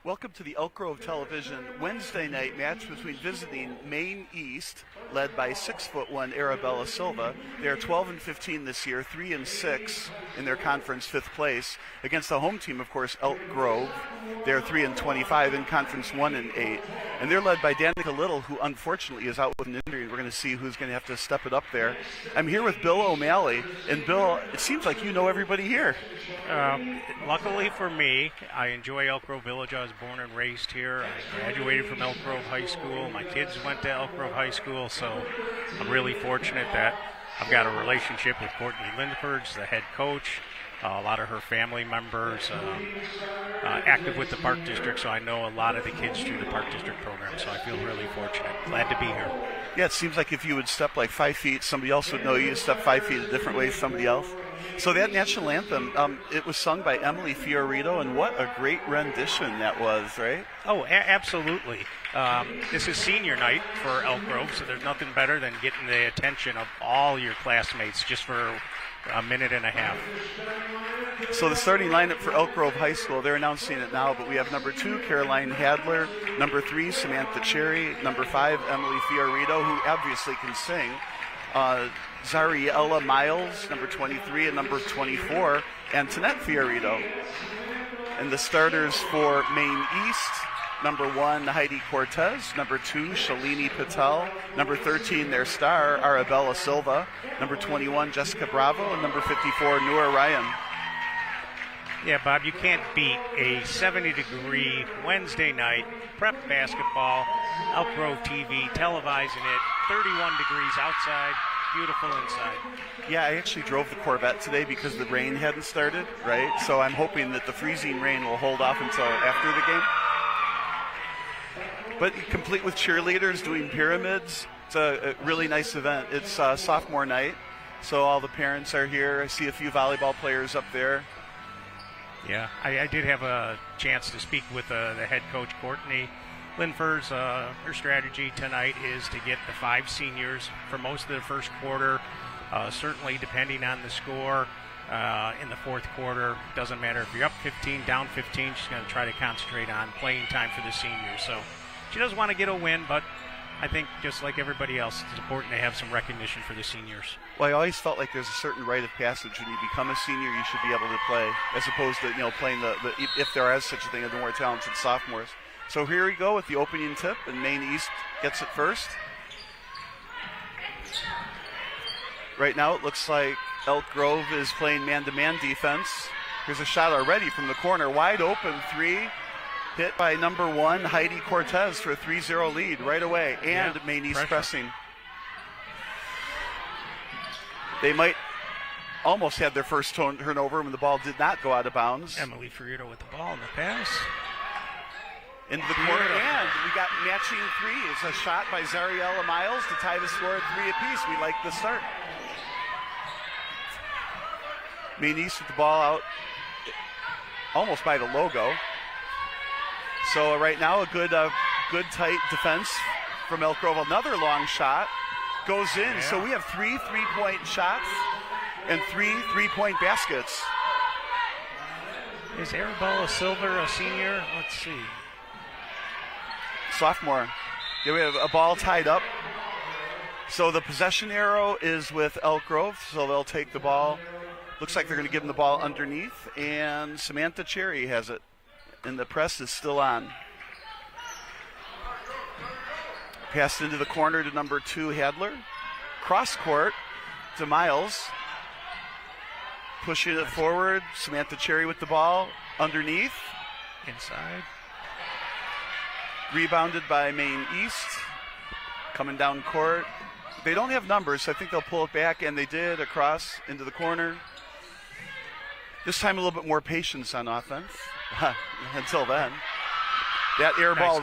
Welcome to the Elk Grove Television Wednesday night match between visiting Maine East, led by 6'1" Arabella Silva. They are 12-15 this year, 3-6 in their conference, 5th place, against the home team, of course, Elk Grove. They're 3-25 in conference, 1-8, and they're led by Danica Little, who unfortunately is out with an injury. We're going to see who's going to have to step it up there. I'm here with Bill O'Malley, and Bill, it seems like you know everybody here. Luckily for me, I enjoy Elk Grove Village. I was born and raised here. I graduated from Elk Grove High School. My kids went to Elk Grove High School, so I'm really fortunate that I've got a relationship with Courtney Lindford, the head coach. A lot of her family members active with the Park District, so I know a lot of the kids through the Park District program, so I feel really fortunate. Glad to be here. Yeah, it seems like if you would step like 5 feet, somebody else would know you. Step 5 feet a different way as somebody else. So that national anthem, it was sung by Emily Fiorito, and what a great rendition that was, right? Oh, absolutely. This is senior night for Elk Grove, so there's nothing better than getting the attention of all your classmates just for a minute and a half. So the starting lineup for Elk Grove High School, they're announcing it now, but we have number 2, Caroline Hadler, number 3, Samantha Cherry, number 5, Emily Fiorito, who obviously can sing, Zariella Miles, number 23, and number 24, Antoinette Fiorito. And the starters for Maine East, number 1, Heidi Cortez, number 2, Shalini Patel, number 13, their star, Arabella Silva, number 21, Jessica Bravo, and number 54, Noor Ryan. Yeah, Bob, you can't beat a 70-degree Wednesday night prep basketball, Elk Grove TV, televising it, 31 degrees outside, beautiful inside. Yeah, I actually drove the Corvette today because the rain hadn't started, right? So I'm hoping that the freezing rain will hold off until after the game. But complete with cheerleaders doing pyramids. It's a really nice event. It's sophomore night, so all the parents are here. I see a few volleyball players up there. Yeah, I did have a chance to speak with the head coach, Courtney Linford's. Her strategy tonight is to get the 5 seniors for most of the first quarter, certainly depending on the score. In the fourth quarter, doesn't matter if you're up 15, down 15, she's going to try to concentrate on playing time for the seniors. So she does want to get a win, but I think just like everybody else, it's important to have some recognition for the seniors. Well, I always felt like there's a certain rite of passage. When you become a senior, you should be able to play, as opposed to playing the if there is such a thing, the more talented sophomores. So here we go with the opening tip, and Maine East gets it first. Right now it looks like Elk Grove is playing man-to-man defense. Here's a shot already from the corner, wide open 3. Hit by number 1, Heidi Cortez, for a 3-0 lead right away. And Maine East pressing. They might almost have their first turnover when the ball did not go out of bounds. Emily Frito with the ball in the pass. Into the corner, and we got matching 3. It's a shot by Zariella Miles to tie the score at 3 apiece. We like the start. Maine East with the ball out almost by the logo. So right now a good tight defense from Elk Grove. Another long shot goes in. Yeah. So we have 3 3-point shots and 3 3-point baskets. Is Arabella Silver a senior? Let's see. Sophomore. Yeah, we have a ball tied up. So the possession arrow is with Elk Grove, so they'll take the ball. Looks like they're going to give them the ball underneath, and Samantha Cherry has it. And the press is still on. Passed into the corner to number 2, Hadler. Cross court to Miles. Pushing it forward. Samantha Cherry with the ball underneath. Inside. Rebounded by Maine East. Coming down court. They don't have numbers, so I think they'll pull it back, and they did, across into the corner. This time a little bit more patience on offense. Until then. That air ball,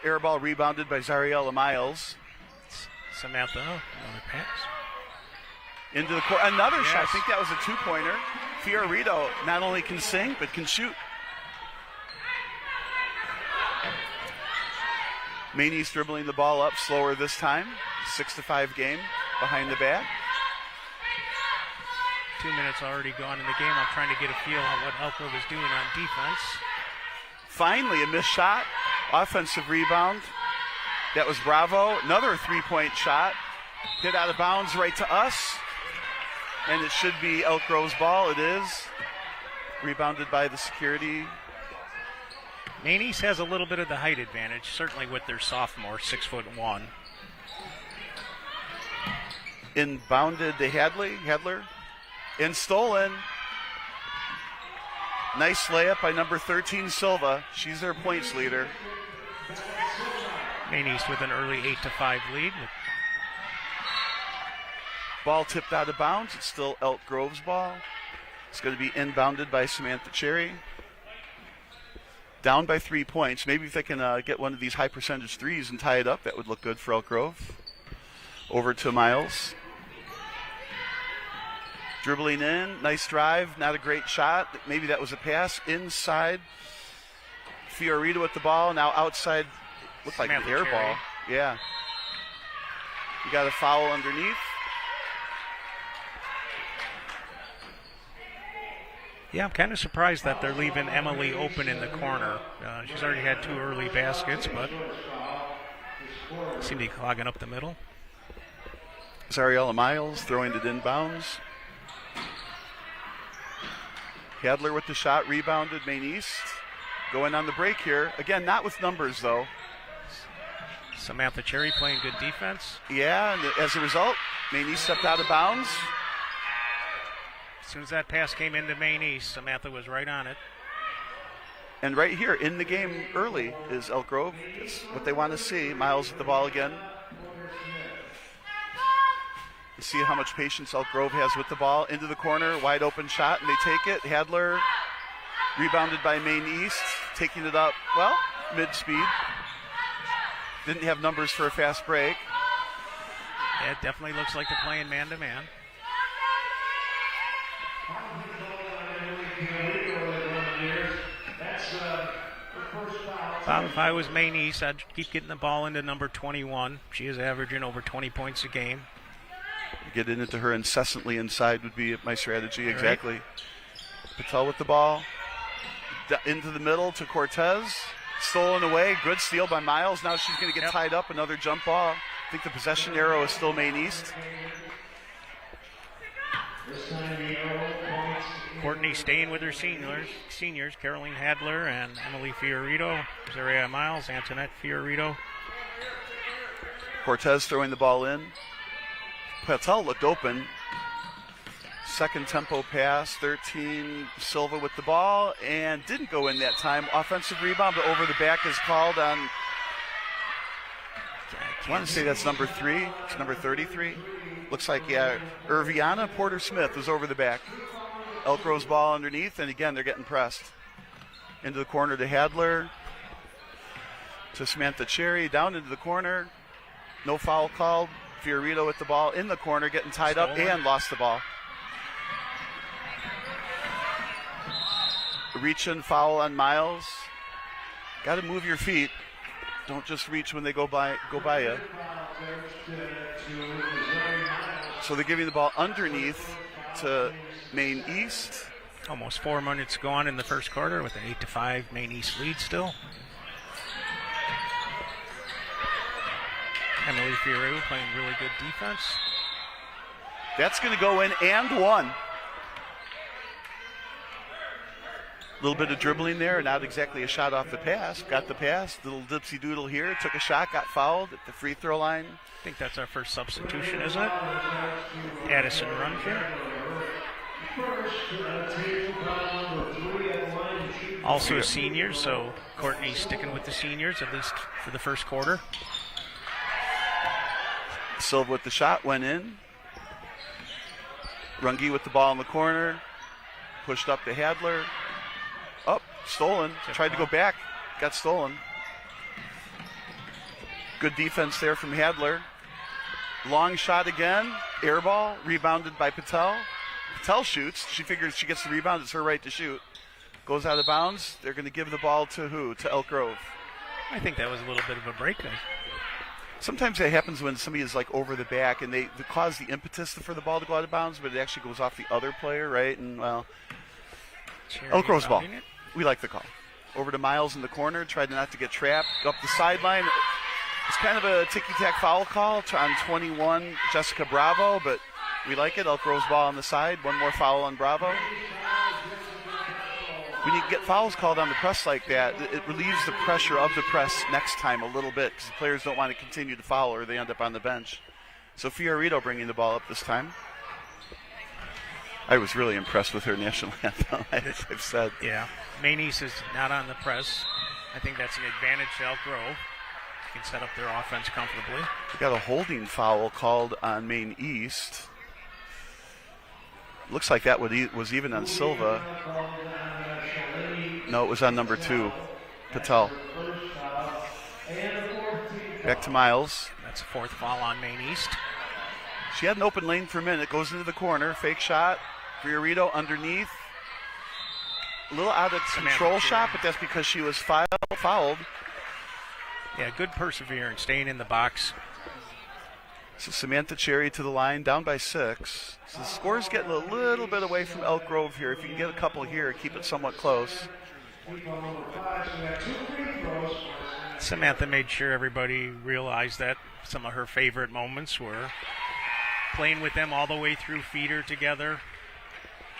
air ball rebounded by Zariella Miles. Samantha, another pass. Into the court, another shot. I think that was a 2-pointer. Fiorito not only can sing, but can shoot. Maine East dribbling the ball up slower this time. 6-5 game behind the back. 2 minutes already gone in the game. I'm trying to get a feel on what Elk Grove is doing on defense. Finally, a missed shot. Offensive rebound. That was Bravo. Another three-point shot. Hit out of bounds right to us. And it should be Elk Grove's ball. It is. Rebounded by the security. Maine East has a little bit of the height advantage, certainly with their sophomore, 6'1". Inbounded to Hadler. And stolen. Nice layup by number 13, Silva. She's their points leader. Maine East with an early 8-5 lead. Ball tipped out of bounds. It's still Elk Grove's ball. It's going to be inbounded by Samantha Cherry. Down by 3 points. Maybe if they can get one of these high percentage threes and tie it up, that would look good for Elk Grove. Over to Miles. Dribbling in. Nice drive. Not a great shot. Maybe that was a pass. Inside. Fiorito with the ball. Now outside. Looked like an air ball. Yeah. You got a foul underneath. Yeah, I'm kind of surprised that they're leaving Emily open in the corner. She's already had 2 early baskets, but seemed to be clogging up the middle. Zariella Miles throwing it inbounds. Hadler with the shot, rebounded. Maine East going on the break here. Again, not with numbers, though. Samantha Cherry playing good defense. Yeah, and as a result, Maine East stepped out of bounds. As soon as that pass came into Maine East, Samantha was right on it. And right here in the game early is Elk Grove. It's what they want to see. Miles with the ball again. You see how much patience Elk Grove has with the ball. Into the corner, wide open shot, and they take it. Hadler, rebounded by Maine East, taking it up, well, mid-speed. Didn't have numbers for a fast break. Yeah, it definitely looks like they're playing man-to-man. Bob, if I was Maine East, I'd keep getting the ball into number 21. She is averaging over 20 points a game. Get it into her incessantly inside would be my strategy, exactly. Right. Patel with the ball. Into the middle to Cortez. Stolen away. Good steal by Miles. Now she's going to get tied up. Another jump ball. I think the possession arrow is still Maine East. Courtney staying with her seniors, Caroline Hadler and Emily Fiorito, Zaria Miles, Antoinette Fiorito. Cortez throwing the ball in. Patel looked open. Second tempo pass, 13, Silva with the ball, and didn't go in that time. Offensive rebound, but over the back is called on, I want to say that's number 3. It's number 33. Looks like, yeah, Irviana Porter-Smith was over the back. Elk Grove's ball underneath, and again, they're getting pressed. Into the corner to Hadler. To Samantha Cherry, down into the corner. No foul called. Fiorito with the ball in the corner, getting tied up and lost the ball. Reach and foul on Miles. Got to move your feet. Don't just reach when they go by you. So they're giving the ball underneath to Maine East. Almost 4 minutes gone in the first quarter with an 8-5 Maine East lead still. Emily Fiorito playing really good defense. That's going to go in and one. A little bit of dribbling there, not exactly a shot off the pass. Got the pass, little dipsy doodle here, took a shot, got fouled at the free throw line. I think that's our first substitution, isn't it? Addison Runke. Also a senior, so Courtney's sticking with the seniors, at least for the first quarter. Silva with the shot, went in. Runge with the ball in the corner. Pushed up to Hadler. Up, stolen. Tried to go back. Got stolen. Good defense there from Hadler. Long shot again. Air ball. Rebounded by Patel. Patel shoots. She figures she gets the rebound. It's her right to shoot. Goes out of bounds. They're going to give the ball to who? To Elk Grove. I think that was a little bit of a break there. Sometimes that happens when somebody is like over the back and they cause the impetus for the ball to go out of bounds, but it actually goes off the other player, right? And well, Elk Grove's ball. We like the call. over to Miles in the corner, tried not to get trapped, go up the sideline. It's kind of a ticky-tack foul call on 21, Jessica Bravo, but we like it. Elk Grove's ball on the side. One more foul on Bravo. When you get fouls called on the press like that, it relieves the pressure of the press next time a little bit because the players don't want to continue to foul or they end up on the bench. So Fiorito bringing the ball up this time. I was really impressed with her national anthem, as I've said. Yeah. Maine East is not on the press. I think that's an advantage to Elk Grove. They can set up their offense comfortably. We got a holding foul called on Maine East. Looks like that was even on Silva. No, it was on number 2, Patel. Back to Miles. That's a 4th foul on Maine East. She had an open lane for a minute. Goes into the corner. Fake shot. Fiorito underneath. A little out of control shot, but that's because she was fouled. Yeah, good perseverance, staying in the box. So Samantha Cherry to the line, down by 6. So the score's getting a little bit away from Elk Grove here. If you can get a couple here, keep it somewhat close. Samantha made sure everybody realized that some of her favorite moments were playing with them all the way through feeder together,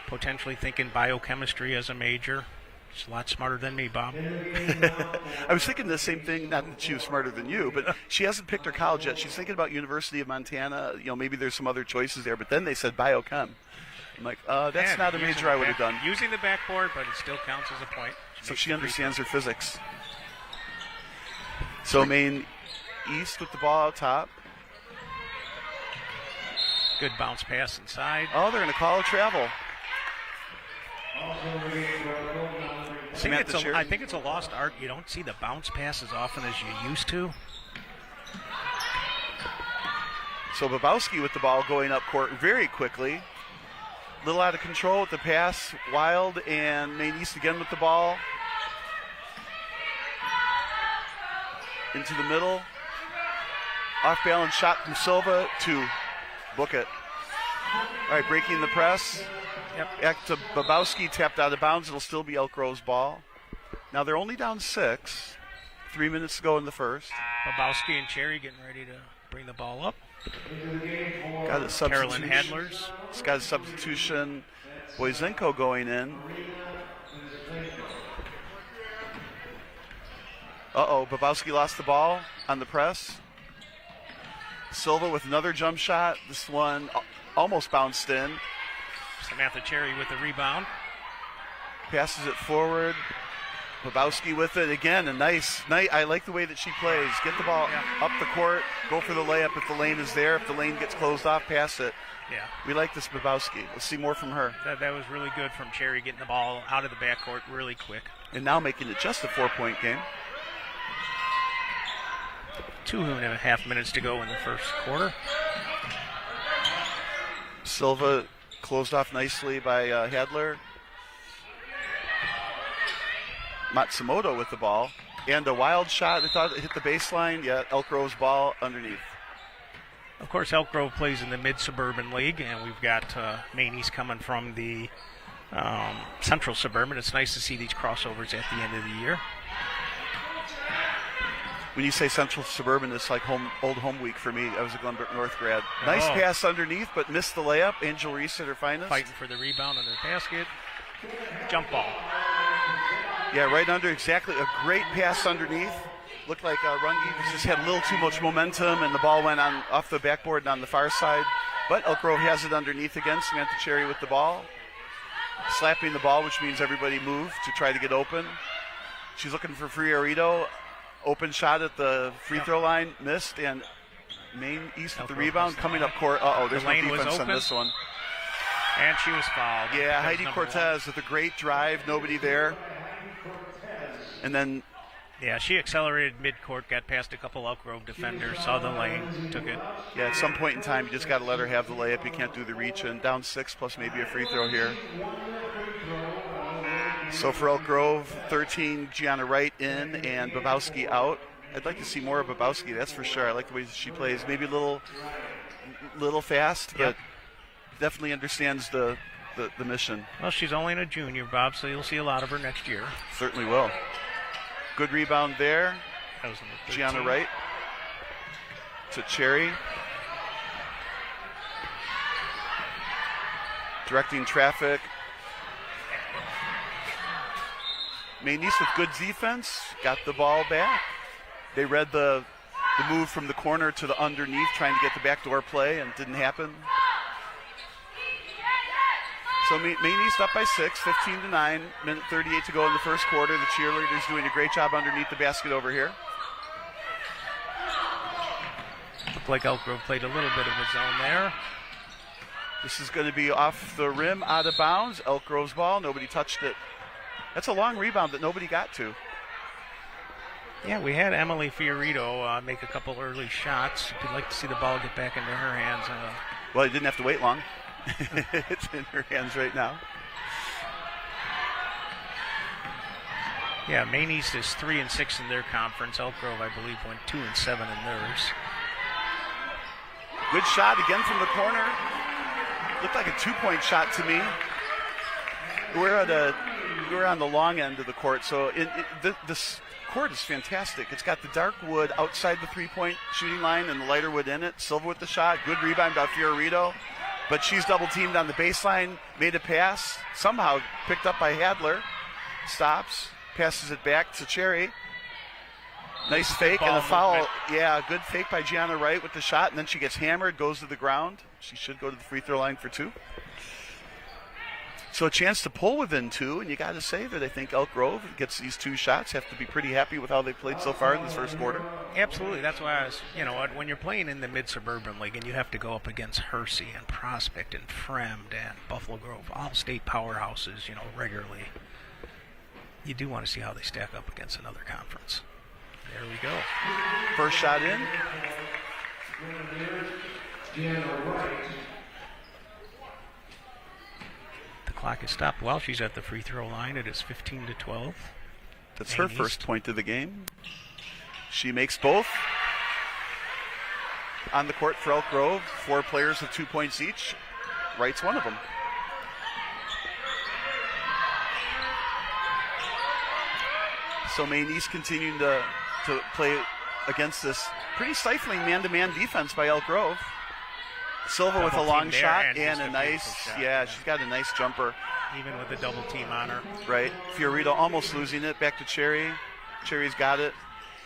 potentially thinking biochemistry as a major. She's a lot smarter than me, Bob. I was thinking the same thing, not that she was smarter than you, but she hasn't picked her college yet. She's thinking about University of Montana. Maybe there's some other choices there, but then they said biochem. I'm like, that's not a major I would have done. Using the backboard, but it still counts as a point. So she understands her physics. So Maine East with the ball out top. Good bounce pass inside. Oh, they're going to call a travel. I think it's a lost art. You don't see the bounce pass as often as you used to. So Babowski with the ball going up court very quickly. A little out of control with the pass. Wild and Maine East again with the ball. Into the middle. Off balance shot from Silva to book it. All right, breaking the press. Yep. Back to Babowski, tapped out of bounds. It'll still be Elk Grove's ball. Now they're only down 6. 3 minutes to go in the first. Babowski and Cherry getting ready to bring the ball up. Got a substitution. Carolyn Hadlers. It's got a substitution. Boyzenko going in. Babowski lost the ball on the press. Silva with another jump shot. This one almost bounced in. Samantha Cherry with the rebound. Passes it forward. Babowski with it again. A nice. I like the way that she plays. Get the ball up the court. Go for the layup if the lane is there. If the lane gets closed off, pass it. Yeah. We like this Babowski. Let's see more from her. That was really good from Cherry, getting the ball out of the backcourt really quick. And now making it just a 4-point game. 2.5 minutes to go in the first quarter. Silva closed off nicely by Hadler. Matsumoto with the ball. And a wild shot. I thought it hit the baseline. Yeah, Elk Grove's ball underneath. Of course, Elk Grove plays in the Mid-Suburban League, and we've got Maine East coming from the Central Suburban. It's nice to see these crossovers at the end of the year. When you say Central Suburban, it's like old home week for me. I was a Glenbrook North grad. Nice pass underneath, but missed the layup. Angel Reese at her finest. Fighting for the rebound under the basket. Jump ball. Yeah, right under, exactly. A great pass underneath. Looked like Runge just had a little too much momentum, and the ball went off the backboard and on the far side. But Elk Grove has it underneath again. Samantha Cherry with the ball. Slapping the ball, which means everybody moved to try to get open. She's looking for Fiorito. Open shot at the free throw line, missed, and Maine East with the rebound, coming up court. There's no defense on this one. And she was fouled. Yeah, Heidi Cortez with a great drive, nobody there. And then... Yeah, she accelerated midcourt, got past a couple Elk Grove defenders, saw the lane, took it. Yeah, at some point in time, you just got to let her have the layup. You can't do the reach, and down 6 plus maybe a free throw here. So for Elk Grove, 13, Gianna Wright in and Babowski out. I'd like to see more of Babowski, that's for sure. I like the way she plays. Maybe a little fast, but definitely understands the mission. Well, she's only a junior, Bob, so you'll see a lot of her next year. Certainly will. Good rebound there. That was number 13. Gianna Wright to Cherry. Directing traffic. Maine East with good defense. Got the ball back. They read the move from the corner to the underneath, trying to get the backdoor play, and it didn't happen. So Maine East up by 6, 15-9, minute 38 to go in the first quarter. The cheerleaders doing a great job underneath the basket over here. Looked like Elk Grove played a little bit of a zone there. This is going to be off the rim, out of bounds. Elk Grove's ball. Nobody touched it. That's a long rebound that nobody got to. Yeah, we had Emily Fiorito make a couple early shots. You'd like to see the ball get back into her hands. Well, you didn't have to wait long. It's in her hands right now. Yeah, Maine East is 3-6 in their conference. Elk Grove, I believe, went 2-7 in theirs. Good shot again from the corner. Looked like a 2-point shot to me. We're on the long end of the court, so this court is fantastic. It's got the dark wood outside the three-point shooting line and the lighter wood in it. Silva with the shot. Good rebound by Fiorito. But she's double-teamed on the baseline, made a pass, somehow picked up by Hadler. Stops, passes it back to Cherry. Nice fake and a foul. Yeah, good fake by Gianna Wright with the shot, and then she gets hammered, goes to the ground. She should go to the free throw line for 2. So a chance to pull within 2, and you got to say that I think Elk Grove gets these 2 shots, have to be pretty happy with how they played so far in this first quarter. Absolutely. That's why I was, when you're playing in the Mid-Suburban League and you have to go up against Hersey and Prospect and Fremd and Buffalo Grove, all state powerhouses, regularly, you do want to see how they stack up against another conference. There we go. First shot in. The clock is stopped while she's at the free throw line. It is 15-12. That's her first point of the game. She makes both. On the court for Elk Grove, 4 players with 2 points each. Wright's one of them. So Maine East continuing to play against this pretty stifling man-to-man defense by Elk Grove. Silva with a long shot and a nice, she's got a nice jumper. Even with a double team on her. Right. Fiorito almost losing it. Back to Cherry. Cherry's got it.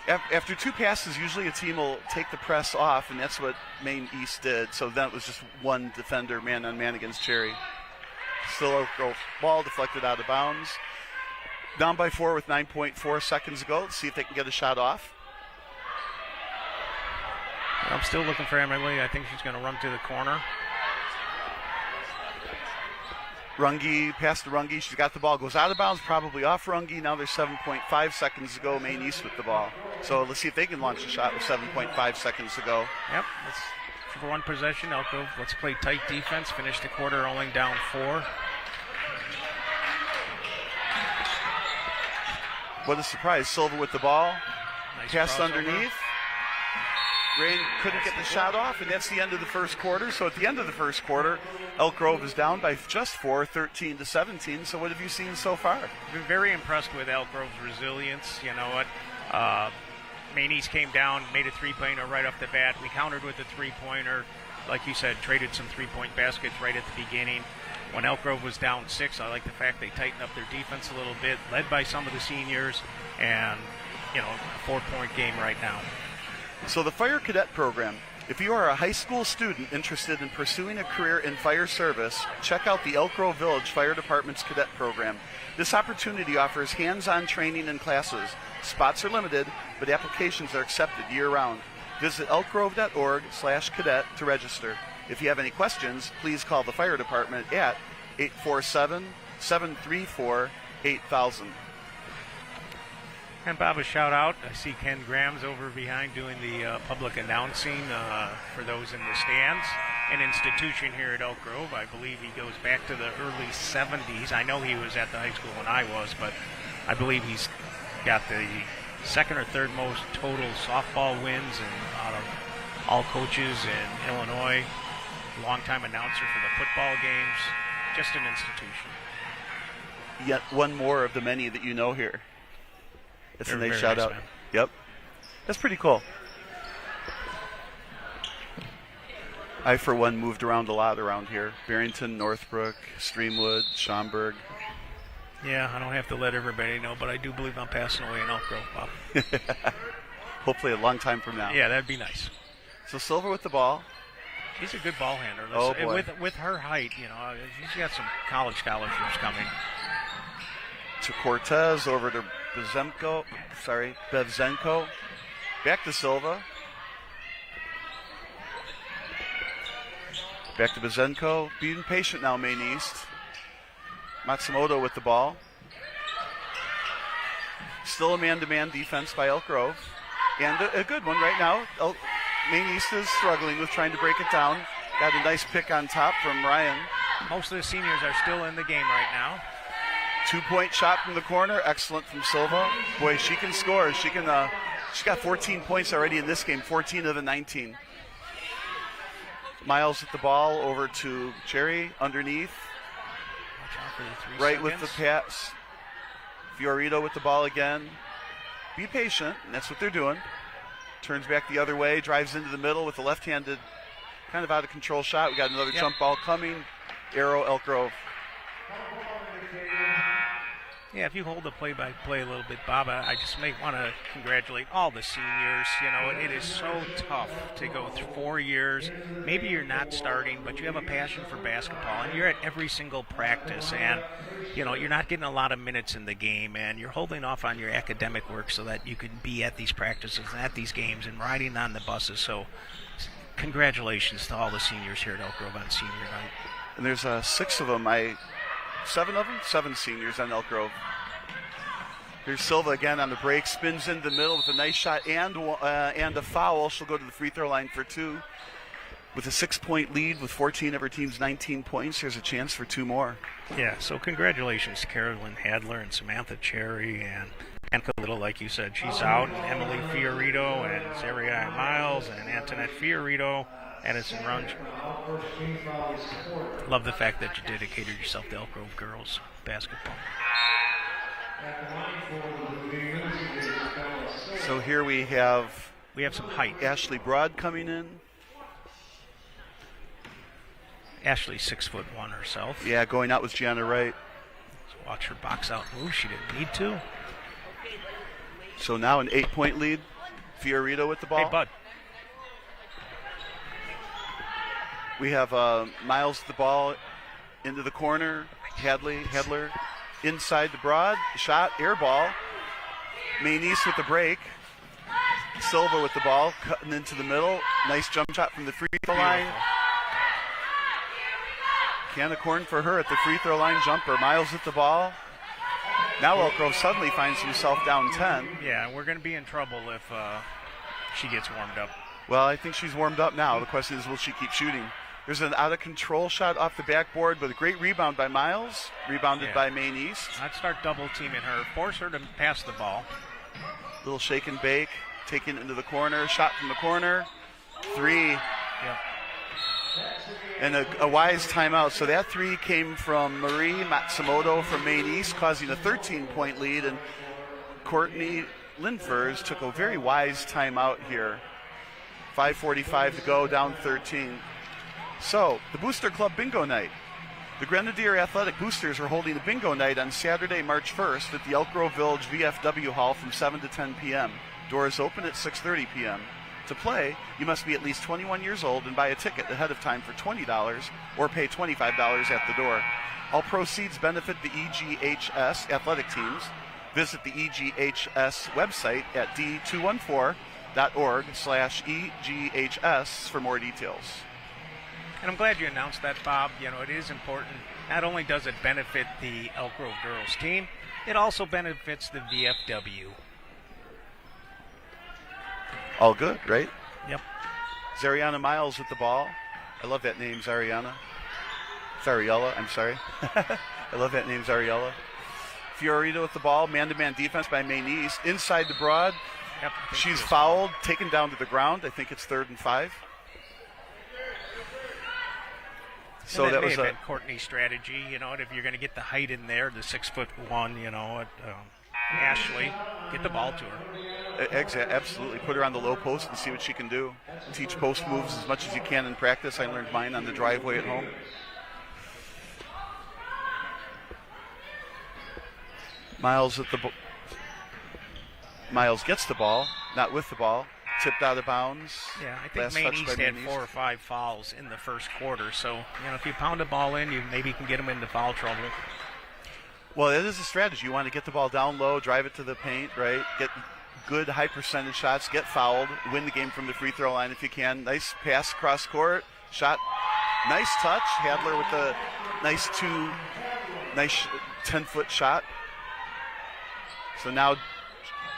After 2 passes, usually a team will take the press off, and that's what Maine East did. So that was just one defender, man-on-man against Cherry. Still Elk Grove ball deflected out of bounds. Down by 4 with 9.4 seconds to go. Let's see if they can get a shot off. I'm still looking for Emily. I think she's going to run to the corner. Runge, pass to Runge. She's got the ball. Goes out of bounds, probably off Runge. Now there's 7.5 seconds to go. Maine East with the ball. So let's see if they can launch a shot with 7.5 seconds to go. Yep. For one possession, Elk Grove, let's play tight defense. Finish the quarter only down 4. What a surprise. Silva with the ball. Nice pass crossover. underneath. Rain couldn't get the shot off, and that's the end of the first quarter. So at the end of the first quarter, Elk Grove is down by just 4, 13-17. So what have you seen so far? I've been very impressed with Elk Grove's resilience. You know what? Maine East came down, made a 3-pointer right off the bat. We countered with a 3-pointer. Like you said, traded some 3-point baskets right at the beginning. When Elk Grove was down 6, I like the fact they tightened up their defense a little bit, led by some of the seniors, and, a 4-point game right now. So the Fire Cadet Program. If you are a high school student interested in pursuing a career in fire service, check out the Elk Grove Village Fire Department's Cadet Program. This opportunity offers hands-on training and classes. Spots are limited, but applications are accepted year-round. Visit elkgrove.org/cadet to register. If you have any questions, please call the Fire Department at 847-734-8000. And Bob, a shout out. I see Ken Graham's over behind doing the public announcing for those in the stands. An institution here at Elk Grove. I believe he goes back to the early 70s. I know he was at the high school when I was, but I believe he's got the second or third most total softball wins out of all coaches in Illinois. Longtime announcer for the football games. Just an institution. Yet one more of the many that you know here. It's a nice shout out. Yep. That's pretty cool. I, for one, moved around a lot around here. Barrington, Northbrook, Streamwood, Schaumburg. Yeah, I don't have to let everybody know, but I do believe I'm passing away in Elk Grove, Bob. Hopefully a long time from now. Yeah, that'd be nice. So Silva with the ball. She's a good ball handler. Oh, boy. With her height, she's got some college scholarships coming. To Cortez, over to Bevzenko. Back to Silva. Back to Bevzenko. Being patient now, Maine East. Matsumoto with the ball. Still a man-to-man defense by Elk Grove. And a good one right now. Maine East is struggling with trying to break it down. Got a nice pick on top from Ryan. Most of the seniors are still in the game right now. 2-point shot from the corner. Excellent from Silva. Boy, she can score. She's got 14 points already in this game, 14 of the 19. Miles with the ball over to Cherry underneath. Right with the pass. Fiorito with the ball again. Be patient, and that's what they're doing. Turns back the other way, drives into the middle with a left-handed, kind of out of control shot. We got another jump ball coming. Arrow, Elk Grove. Yeah, if you hold the play-by-play a little bit, Bob, I just may want to congratulate all the seniors. It is so tough to go through 4 years. Maybe you're not starting, but you have a passion for basketball, and you're at every single practice, and, you're not getting a lot of minutes in the game, and you're holding off on your academic work so that you can be at these practices and at these games and riding on the buses. So congratulations to all the seniors here at Elk Grove on senior night. And there's 6 of them. Seven seniors on Elk Grove. Here's Silva again on the break, spins in the middle with a nice shot and a foul. She'll go to the free throw line for 2. With a 6-point lead with 14 of her team's 19 points, there's a chance for 2 more. Yeah, so congratulations to Carolyn Hadler and Samantha Cherry and Anka Little, like you said. She's out, and Emily Fiorito and Zariah Miles and Antoinette Fiorito. Edison Runge. Love the fact that you dedicated yourself to Elk Grove girls basketball. So here we have some height. Ashley Broad coming in. Ashley's 6'1" herself. Yeah, going out with Gianna Wright. Let's watch her box out move. She didn't need to. So now an 8-point lead. Fiorito with the ball. Hey, Bud. We have Miles with the ball into the corner. Hadler inside the Broad. Shot, air ball. Maine East with the break. Silva with the ball, cutting into the middle. Nice jump shot from the free throw line. Can of corn for her at the free throw line jumper. Miles with the ball. Now Elk Grove suddenly finds himself down 10. Yeah, we're going to be in trouble if she gets warmed up. Well, I think she's warmed up now. The question is, will she keep shooting? There's an out-of-control shot off the backboard, but a great rebound by Miles. Rebounded by Maine East. I'd start double-teaming her. Force her to pass the ball. Little shake and bake. Taken into the corner. Shot from the corner. 3. Yep. And a wise timeout. So that 3 came from Marie Matsumoto from Maine East, causing a 13-point lead. And Courtney Linfers took a very wise timeout here. 5:45 to go, down 13. So, the Booster Club Bingo Night. The Grenadier Athletic Boosters are holding a bingo night on Saturday, March 1st at the Elk Grove Village VFW Hall from 7 to 10 p.m. Doors open at 6:30 p.m. To play, you must be at least 21 years old and buy a ticket ahead of time for $20 or pay $25 at the door. All proceeds benefit the EGHS athletic teams. Visit the EGHS website at d214.org/EGHS for more details. And I'm glad you announced that, Bob. It is important. Not only does it benefit the Elk Grove girls team, it also benefits the VFW. All good, right? Yep. Zariana Miles with the ball. I love that name, Zariana. Zariella, I'm sorry. I love that name, Zariella. Fiorito with the ball. Man-to-man defense by Maine East. Inside the Broad. Yep, she's fouled, taken down to the ground. I think it's 3rd and 5. So that was Courtney's strategy, if you're going to get the height in there, the 6'1", Ashley, get the ball to her. Absolutely. Put her on the low post and see what she can do. Teach post moves as much as you can in practice. I learned mine on the driveway at home. Miles gets the ball, not with the ball. Tipped out of bounds. Yeah, I think Maine East had 4 or 5 fouls in the first quarter. So, if you pound a ball in, you maybe can get them into foul trouble. Well, it is a strategy. You want to get the ball down low, drive it to the paint, right? Get good high percentage shots, get fouled, win the game from the free throw line if you can. Nice pass across court, shot, nice touch. Hadler with the nice 10-foot shot. So now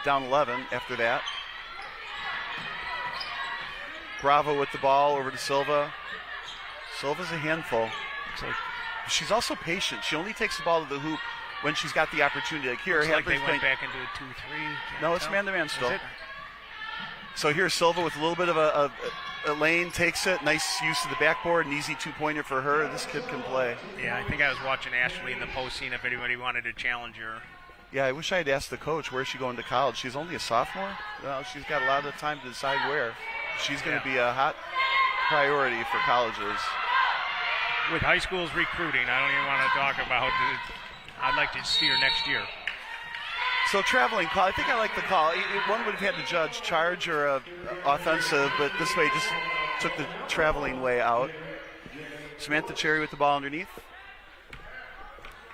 down 11 after that. Bravo with the ball over to Silva. Silva's a handful. She's also patient. She only takes the ball to the hoop when she's got the opportunity. Like here, Hadler's they went back into a 2-3. No, it's man-to-man still. So here's Silva with a little bit of a lane, takes it. Nice use of the backboard, an easy 2-pointer for her. This kid can play. Yeah, I think I was watching Ashley in the post, seeing if anybody wanted to challenge her. Yeah, I wish I had asked the coach where is she going to college. She's only a sophomore. Well, she's got a lot of time to decide where. She's going to be a hot priority for colleges. With high schools recruiting, I don't even want to talk about it. I'd like to see her next year. So traveling call, I think I like the call. One would have had to judge charge or offensive, but this way just took the traveling way out. Samantha Cherry with the ball underneath.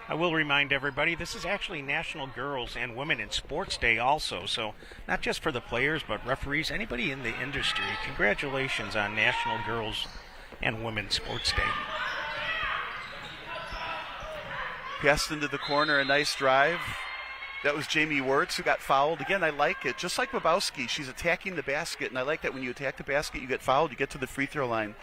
I will remind everybody, this is actually National Girls and Women in Sports Day also. So not just for the players, but referees, anybody in the industry. Congratulations on National Girls and Women Sports Day. Passed into the corner, a nice drive. That was Jamie Wirtz who got fouled. Again, I like it. Just like Babowski, she's attacking the basket, and I like that when you attack the basket, you get fouled, you get to the free throw line.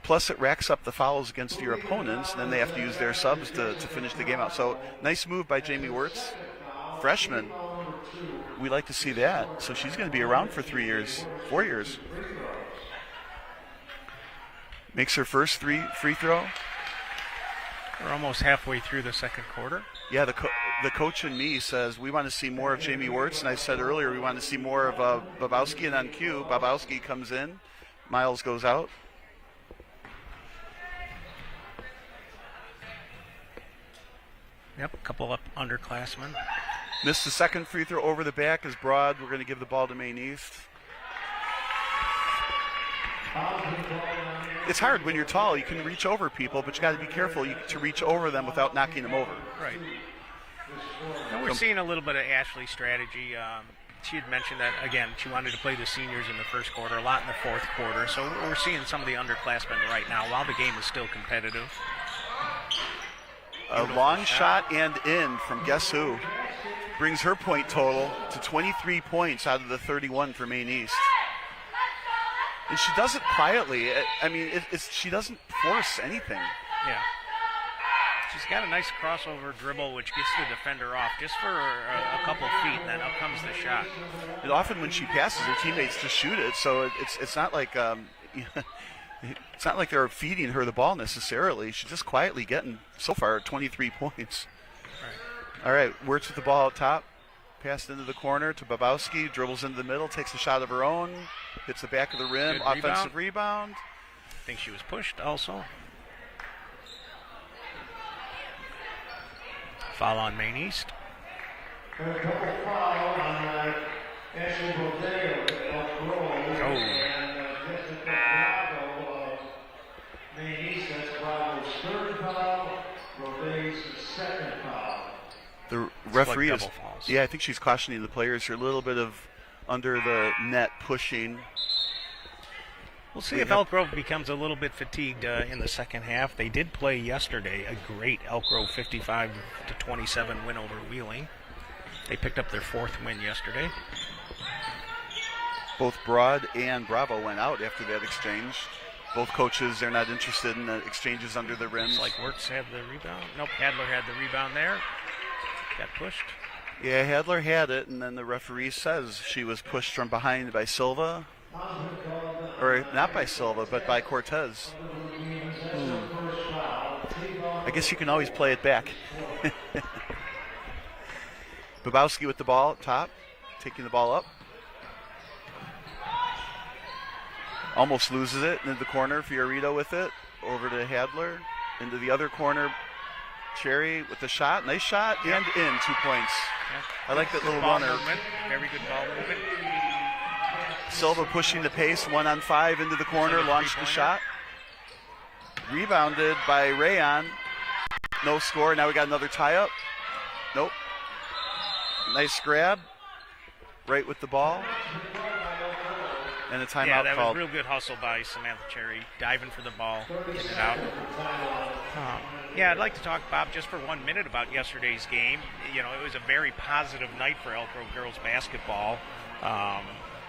Plus, it racks up the fouls against your opponents, and then they have to use their subs to finish the game out. So, nice move by Jamie Wirtz. Freshman. We like to see that. So, she's going to be around for 4 years. Makes her first free throw. We're almost halfway through the second quarter. Yeah, the coach in me says we want to see more of Jamie Wirtz, and I said earlier we want to see more of Babowski, and on cue, Babowski comes in, Miles goes out. Yep, a couple up underclassmen. Missed the second free throw over the back is Broad. We're going to give the ball to Maine East. It's hard when you're tall. You can reach over people, but you got to be careful to reach over them without knocking them over. Right. And we're seeing a little bit of Ashley's strategy. She had mentioned that, again, she wanted to play the seniors in the first quarter, a lot in the fourth quarter. So we're seeing some of the underclassmen right now while the game is still competitive. A long shot and in from guess who? Brings her point total to 23 points out of the 31 for Maine East. And she does it quietly. I mean, she doesn't force anything. Yeah. She's got a nice crossover dribble, which gets the defender off just for a couple feet, and then up comes the shot. And often when she passes, her teammates just shoot it. So it's not like it's not like they're feeding her the ball necessarily. She's just quietly getting so far 23 points. Right. All right, Wirtz with the ball up top. Passed into the corner to Babowski, dribbles into the middle, takes a shot of her own, hits the back of the rim, good offensive rebound. I think she was pushed also. Foul on Maine East. A double foul on Ashley Rodeo of Elk Grove. And Jessica Bravo of Maine East. That's Bravo's third foul, Rodeo's second foul. The referee like is, fouls. yeah, I think she's cautioning the players here. A little bit of under the net pushing. We'll see if Elk Grove becomes a little bit fatigued in the second half. They did play yesterday a great Elk Grove 55-27 win over Wheeling. They picked up their fourth win yesterday. Both Broad and Bravo went out after that exchange. Both coaches, they're not interested in the exchanges under the rims. It's like Wirtz had the rebound. Nope, Hadler had the rebound there. Got pushed. Yeah, Hadler had it, and then the referee says she was pushed from behind by Silva. Or not by Silva, but by Cortez. I guess you can always play it back. Babowski with the ball up top, taking the ball up. Almost loses it into the corner. Fiorito with it. Over to Hadler. Into the other corner. Cherry with the shot. Nice shot. And in. 2 points. I like that little runner. Movement. Very good ball movement. Silva pushing the pace. 1-on-5 into the corner. Launched the shot. Rebounded by Rayon. No score. Now we got another tie-up. Nope. Nice grab. Right with the ball. And a timeout yeah, that called. was real good hustle by Samantha Cherry, diving for the ball, getting it out. Yeah, I'd like to talk, Bob, just for 1 minute about yesterday's game. You know, it was a very positive night for Elk Grove girls basketball.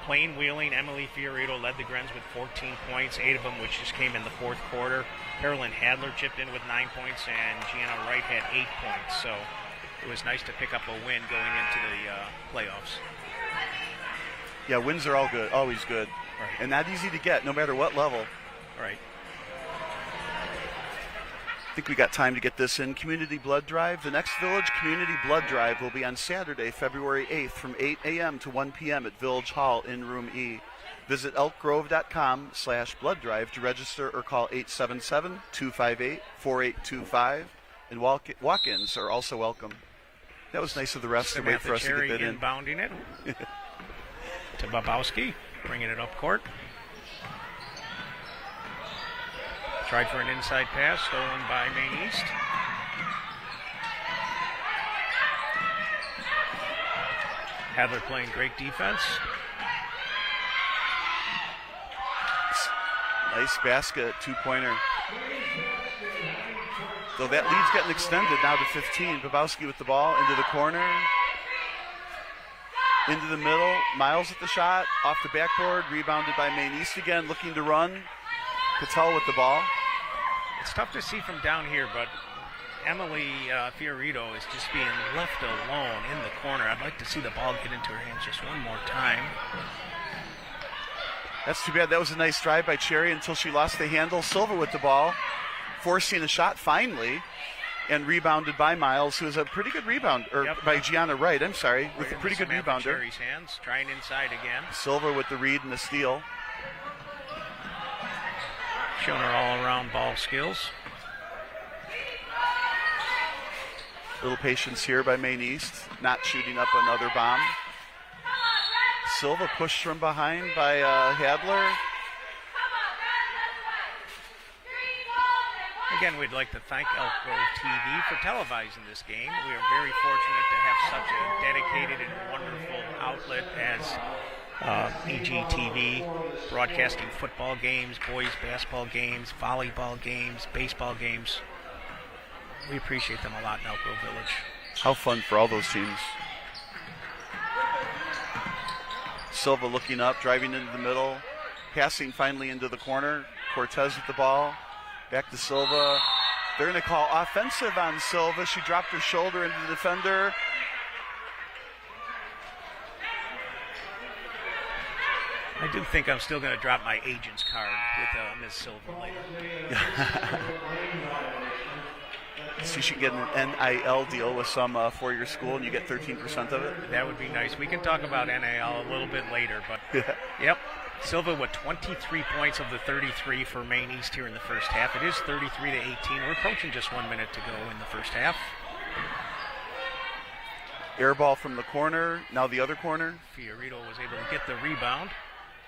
Plain Wheeling, Emily Fiorito led the Grens with 14 points, 8 of them which just came in the fourth quarter. Carolyn Hadler chipped in with 9 points, and Gianna Wright had 8 points. So it was nice to pick up a win going into the playoffs. Yeah, wins are all good, always good. Right. And not easy to get, no matter what level. Right. I think we got time to get this in. Community Blood Drive. The next Village Community Blood Drive will be on Saturday, February 8th from 8 a.m. to 1 p.m. at Village Hall in Room E. Visit elkgrove.com/blood drive to register or call 877-258-4825. And walk-ins are also welcome. That was nice of the refs to wait for us Cherry to get that in. inbounding it to Babowski, bringing it up court. Tried for an inside pass, stolen by Maine East. Hadler playing great defense. Nice basket, 2-pointer. So that lead's getting extended now to 15. Babowski with the ball into the corner. Into the middle. Miles at the shot. Off the backboard. Rebounded by Maine East again. Looking to run. Patel with the ball. It's tough to see from down here, but Emily Fiorito is just being left alone in the corner. I'd like to see the ball get into her hands just one more time. That's too bad. That was a nice drive by Cherry until she lost the handle. Silva with the ball, forcing a shot finally, and rebounded by Miles, who is a pretty good rebound, by Gianna Wright, I'm sorry, with a pretty good rebounder. Cherry's hands, trying inside again. Silva with the read and the steal. Showing her all-around ball skills. Little patience here by Maine East, not shooting up another bomb. Silva pushed from behind by Hadler. Again, we'd like to thank Elk Grove TV for televising this game. We are very fortunate to have such a dedicated and wonderful outlet as EGTV, broadcasting football games, boys basketball games, volleyball games, baseball games. We appreciate them a lot in Elk Grove Village. How fun for all those teams. Silva looking up, driving into the middle, passing finally into the corner. Cortez with the ball. Back to Silva. They're going to call offensive on Silva. She dropped her shoulder into the defender. I do think I'm still going to drop my agent's card with Ms. Silva later. See, she can get an NIL deal with some four-year school, and you get 13% of it. That would be nice. We can talk about NIL a little bit later, but yep. Silva with 23 points of the 33 for Maine East here in the first half. It is 33-18. We're approaching just 1 minute to go in the first half. Air ball from the corner. Now the other corner. Fiorito was able to get the rebound.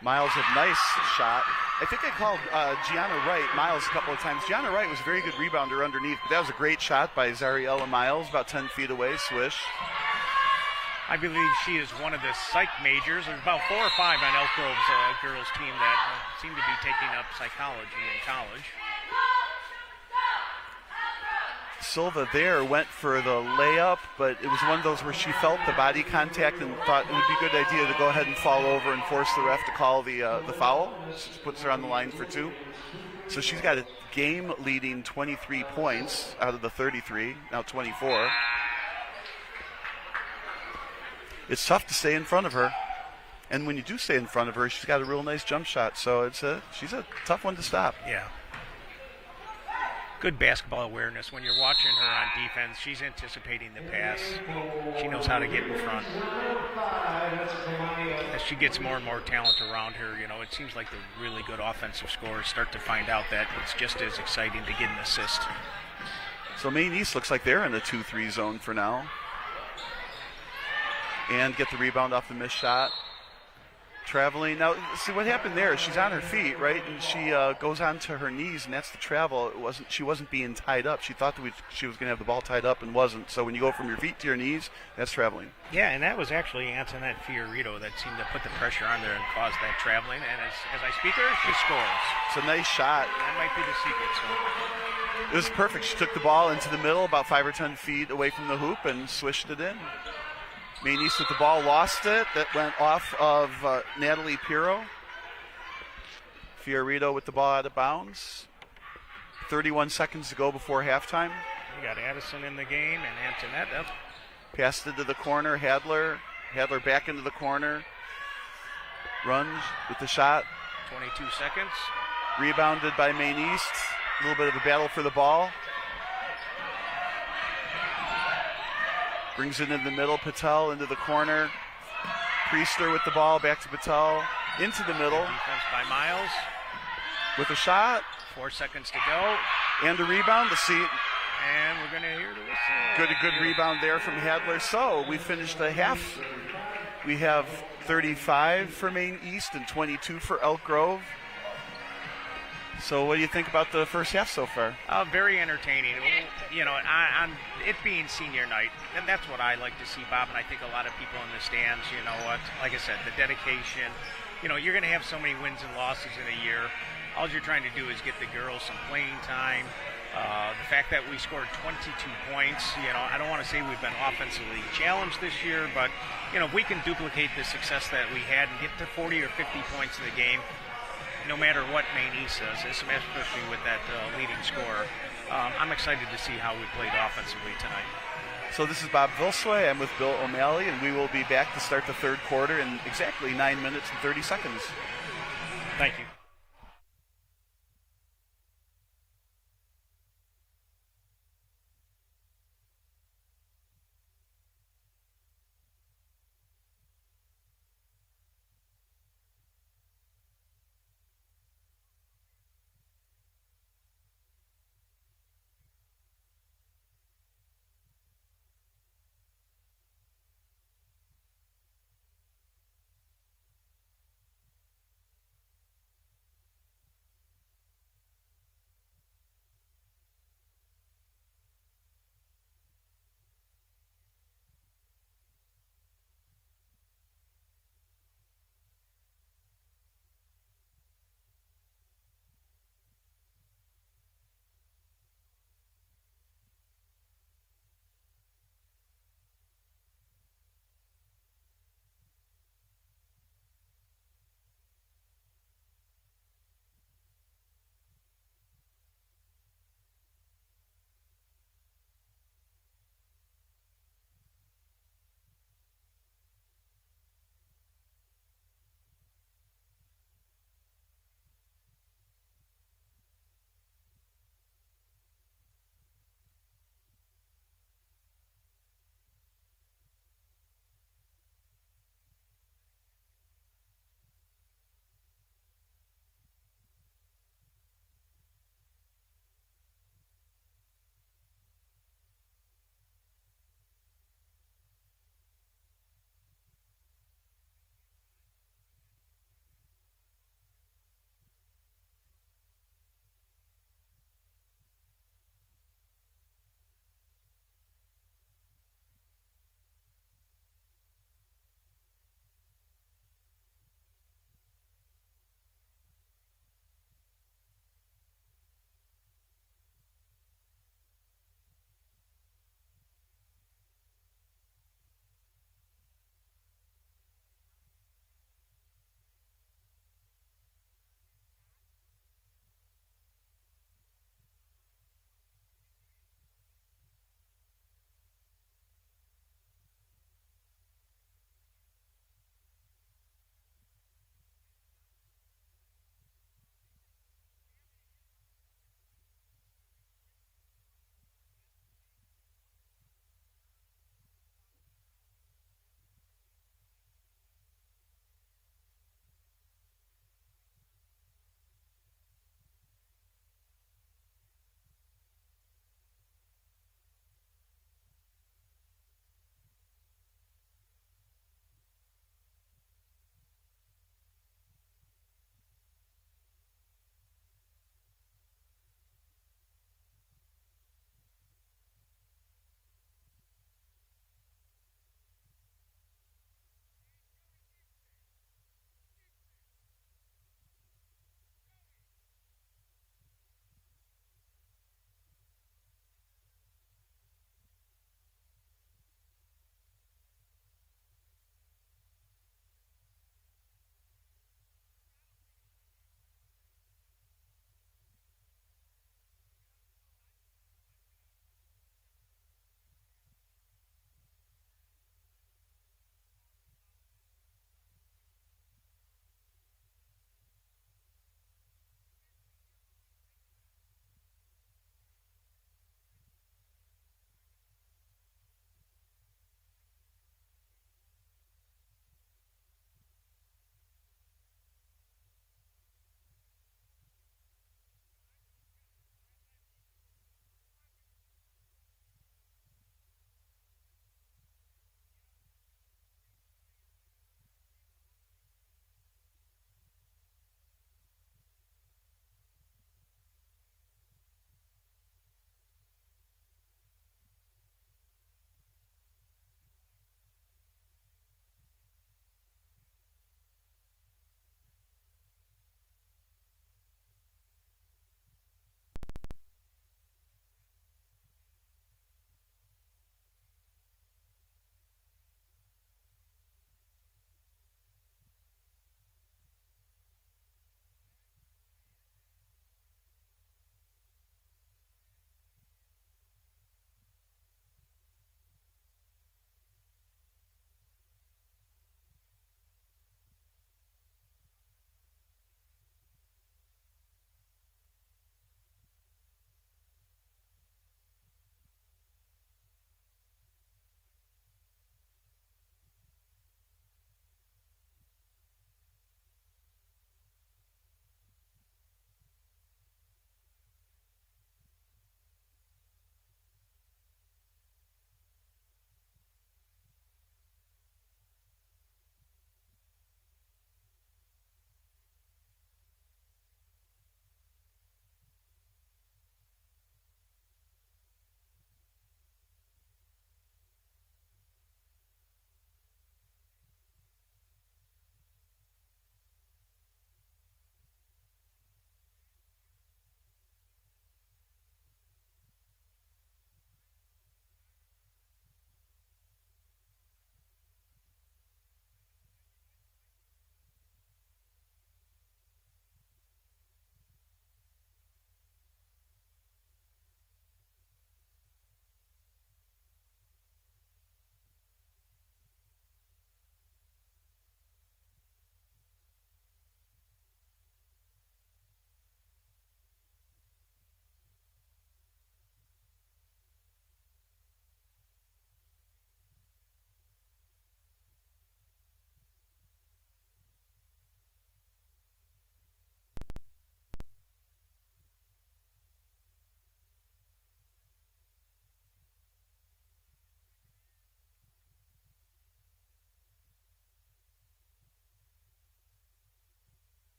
Miles with nice shot. I think I called Gianna Wright Miles a couple of times. Gianna Wright was a very good rebounder underneath, but that was a great shot by Zariella Miles, about 10 feet away, swish. I believe she is one of the psych majors. There's about 4 or 5 on Elk Grove's girls team that seem to be taking up psychology in college. Silva there went for the layup, but it was one of those where she felt the body contact and thought it would be a good idea to go ahead and fall over and force the ref to call the foul. She puts her on the line for 2. So she's got a game-leading 23 points out of the 33, now 24. It's tough to stay in front of her. And when you do stay in front of her, she's got a real nice jump shot. So she's a tough one to stop. Yeah. good basketball awareness. When you're watching her on defense, she's anticipating the pass. She knows how to get in front. As she gets more and more talent around her, it seems like the really good offensive scorers start to find out that it's just as exciting to get an assist. So Maine East looks like they're in the 2-3 zone for now. And get the rebound off the missed shot. Traveling. Now, see what happened there. She's on her feet, right? And she goes onto her knees, and that's the travel. She wasn't being tied up. She thought that she was going to have the ball tied up and wasn't. So when you go from your feet to your knees, that's traveling. Yeah, and that was actually Antoinette Fiorito that seemed to put the pressure on there and cause that traveling. And as I speak her, she scores. It's a nice shot. That might be the secret. So. It was perfect. She took the ball into the middle, about 5 or 10 feet away from the hoop, and swished it in. Maine East with the ball, lost it. That went off of Natalie Pirro. Fiorito with the ball out of bounds. 31 seconds to go before halftime. We got Addison in the game and Antoinette up. Passed into the corner. Hadler back into the corner. Runs with the shot. 22 seconds. Rebounded by Maine East. A little bit of a battle for the ball. Brings it into the middle. Patel into the corner. Priester with the ball. Back to Patel. Into the middle. Good defense by Miles. With a shot. 4 seconds to go. And a rebound. And we're going to hear the whistle. Good rebound there from Hadler. So we finished the half. We have 35 for Maine East and 22 for Elk Grove. So what do you think about the first half so far? Very entertaining. On it being senior night, and that's what I like to see, Bob, and I think a lot of people in the stands, like I said, the dedication. You're going to have so many wins and losses in a year. All you're trying to do is get the girls some playing time. The fact that we scored 22 points, I don't want to say we've been offensively challenged this year, but, if we can duplicate the success that we had and get to 40 or 50 points in the game, no matter what Maine East does, especially with that leading scorer, I'm excited to see how we played offensively tonight. So this is Bob Vilsway. I'm with Bill O'Malley, and we will be back to start the third quarter in exactly 9 minutes and 30 seconds. Thank you.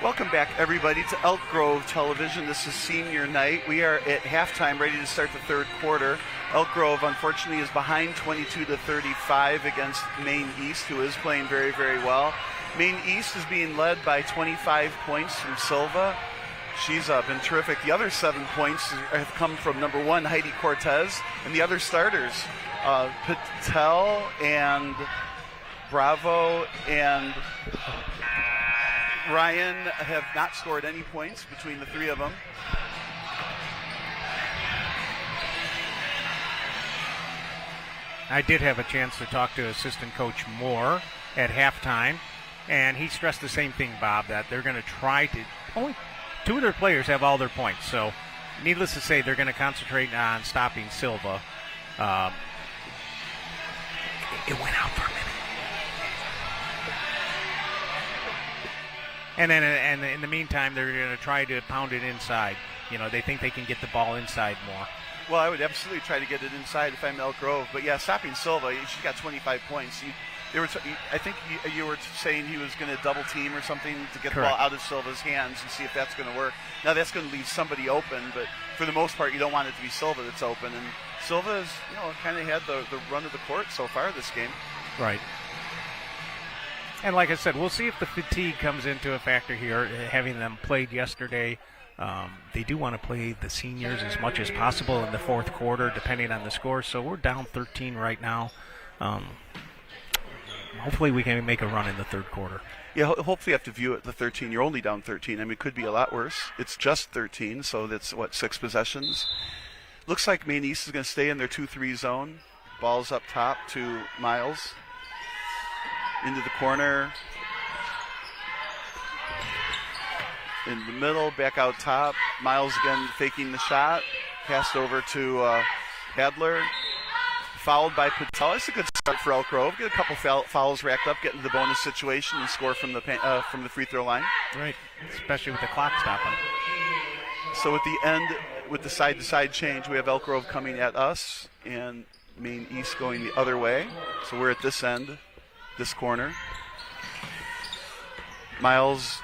Welcome back, everybody, to Elk Grove Television. This is senior night. We are at halftime, ready to start the third quarter. Elk Grove, unfortunately, is behind 22-35 against Maine East, who is playing very, very well. Maine East is being led by 25 points from Silva. She's been terrific. The other 7 points have come from number 1, Heidi Cortez, and the other starters, Patel and Bravo and Ryan have not scored any points between the three of them. I did have a chance to talk to assistant coach Moore at halftime, and he stressed the same thing, Bob, that they're going to try to only 2 of their players have all their points. So needless to say, they're going to concentrate on stopping Silva. It went out for a minute. And then in the meantime, they're going to try to pound it inside. You know, they think they can get the ball inside more. Well, I would absolutely try to get it inside if I'm Elk Grove. But, yeah, stopping Silva, she got 25 points. I think you were saying he was going to double team or something to get the ball out of Silva's hands and see if that's going to work. Now, that's going to leave somebody open, but for the most part, you don't want it to be Silva that's open. And Silva has, kind of had the run of the court so far this game. Right. And like I said, we'll see if the fatigue comes into a factor here, having them played yesterday. They do want to play the seniors as much as possible in the fourth quarter, depending on the score. So we're down 13 right now. Hopefully we can make a run in the third quarter. Yeah, hopefully you have to view it the 13. You're only down 13. I mean, it could be a lot worse. It's just 13, so that's, 6 possessions. Looks like Maine East is going to stay in their 2-3 zone. Ball's up top to Miles. Into the corner. In the middle, back out top. Miles again faking the shot. Passed over to Hadler. Fouled by Patel. It's a good start for Elk Grove. Get a couple fouls racked up, get into the bonus situation, and score from the free throw line. Right, especially with the clock stopping. So at the end, with the side-to-side change, we have Elk Grove coming at us and Maine East going the other way. So we're at this end, this corner. Miles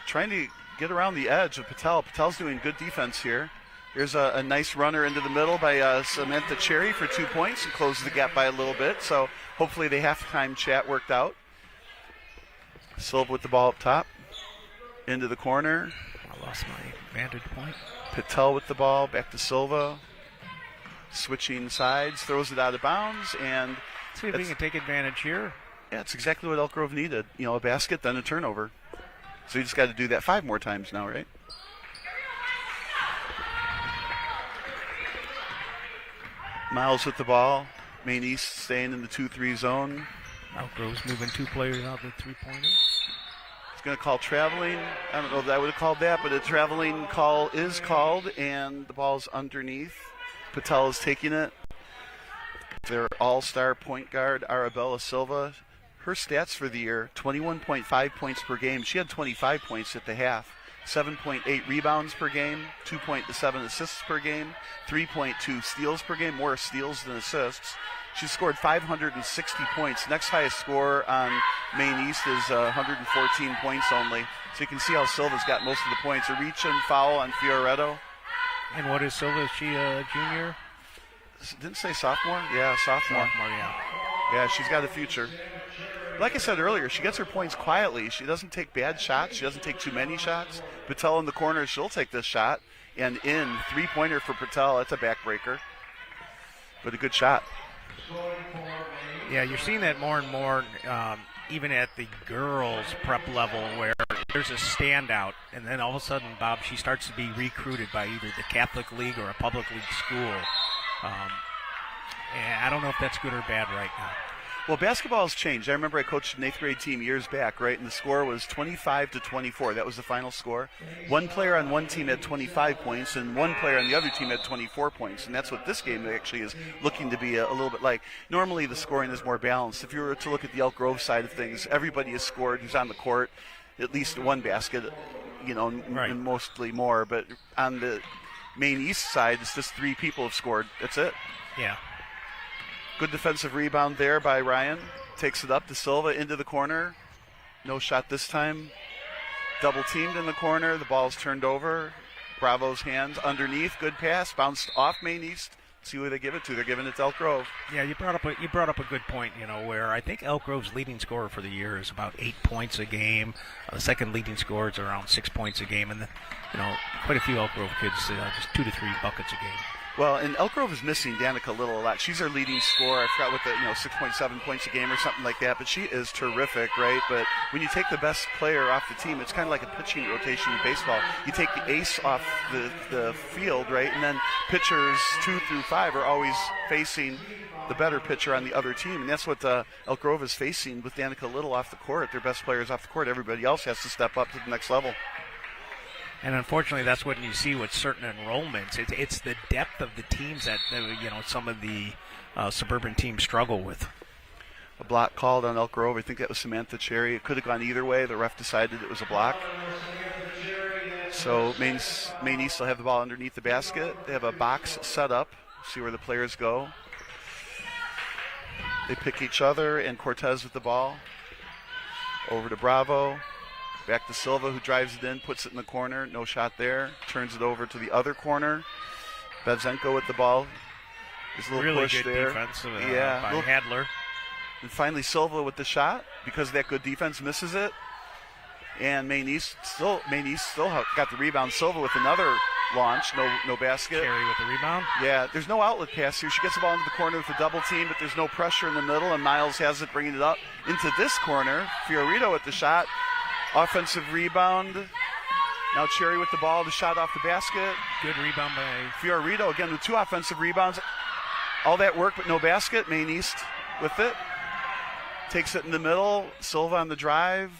trying to get around the edge of Patel. Patel's doing good defense here. Here's a nice runner into the middle by Samantha Cherry for 2 points and closes the gap by a little bit. So hopefully the halftime chat worked out. Silva with the ball up top. Into the corner. I lost my vantage point. Patel with the ball. Back to Silva. Switching sides. Throws it out of bounds. And see if we can take advantage here. Yeah, it's exactly what Elk Grove needed. A basket, then a turnover. So you just got to do that 5 more times now, right? Miles with the ball. Maine East staying in the 2-3 zone. Elk Grove's moving 2 players out the three-pointer. He's going to call traveling. I don't know if I would have called that, but a traveling call is called, and the ball's underneath. Patel is taking it. Their all-star point guard, Arabella Silva. Her stats for the year, 21.5 points per game. She had 25 points at the half. 7.8 rebounds per game, 2.7 assists per game, 3.2 steals per game, more steals than assists. She scored 560 points. Next highest score on Maine East is 114 points only. So you can see how Silva's got most of the points. A reach and foul on Fioretto. And what is Silva? Is she a junior? Didn't say sophomore? Yeah, sophomore. Yeah. Yeah, she's got a future. Like I said earlier, she gets her points quietly. She doesn't take bad shots. She doesn't take too many shots. Patel in the corner, she'll take this shot. And in, 3-pointer for Patel. That's a backbreaker. But a good shot. Yeah, you're seeing that more and more, even at the girls' prep level, where there's a standout. And then all of a sudden, Bob, she starts to be recruited by either the Catholic League or a public league school. And I don't know if that's good or bad right now. Well, basketball has changed. I remember I coached an 8th grade team years back, right? And the score was 25-24. That was the final score. One player on one team had 25 points, and one player on the other team had 24 points. And that's what this game actually is looking to be a little bit like. Normally, the scoring is more balanced. If you were to look at the Elk Grove side of things, everybody has scored who's on the court at least one basket, right. And mostly more. But on the Maine East side, it's just 3 people have scored. That's it. Yeah. Good defensive rebound there by Ryan. Takes it up to Silva into the corner. No shot this time. double teamed in the corner. The ball's turned over. Bravo's hands underneath. Good pass. Bounced off Maine East. See who they give it to. They're giving it to Elk Grove. Yeah, you brought up a good point, where I think Elk Grove's leading scorer for the year is about 8 points a game. The second leading scorer is around 6 points a game, and quite a few Elk Grove kids just 2 to 3 buckets a game. Well, and Elk Grove is missing Danica Little a lot. She's our leading scorer. I forgot what the 6.7 points a game or something like that. But she is terrific, right? But when you take the best player off the team, it's kind of like a pitching rotation in baseball. You take the ace off the field, right? And then pitchers 2 through 5 are always facing the better pitcher on the other team, and that's what Elk Grove is facing with Danica Little off the court. Their best players off the court. Everybody else has to step up to the next level. And unfortunately, that's what you see with certain enrollments. It's the depth of the teams that some of the suburban teams struggle with. A block called on Elk Grove. I think that was Samantha Cherry. It could have gone either way. The ref decided it was a block. So Maine East will have the ball underneath the basket. They have a box set up. See where the players go. They pick each other, and Cortez with the ball. Over to Bravo. Back to Silva, who drives it in, puts it in the corner. No shot there. Turns it over to the other corner. Bevzenko with the ball. There's a little really push good there. Defense by Hadler. And finally Silva with the shot. Because of that good defense, misses it. And Maine East still got the rebound. Silva with another launch. No basket. Cherry with the rebound. Yeah, there's no outlet pass here. She gets the ball into the corner with a double team, but there's no pressure in the middle. And Miles has it, bringing it up into this corner. Fiorito with the shot. Offensive rebound. Now Cherry with the ball, the shot off the basket. Good rebound by Fiorito again with 2 offensive rebounds. All that work, but no basket. Maine East with it. Takes it in the middle. Silva on the drive.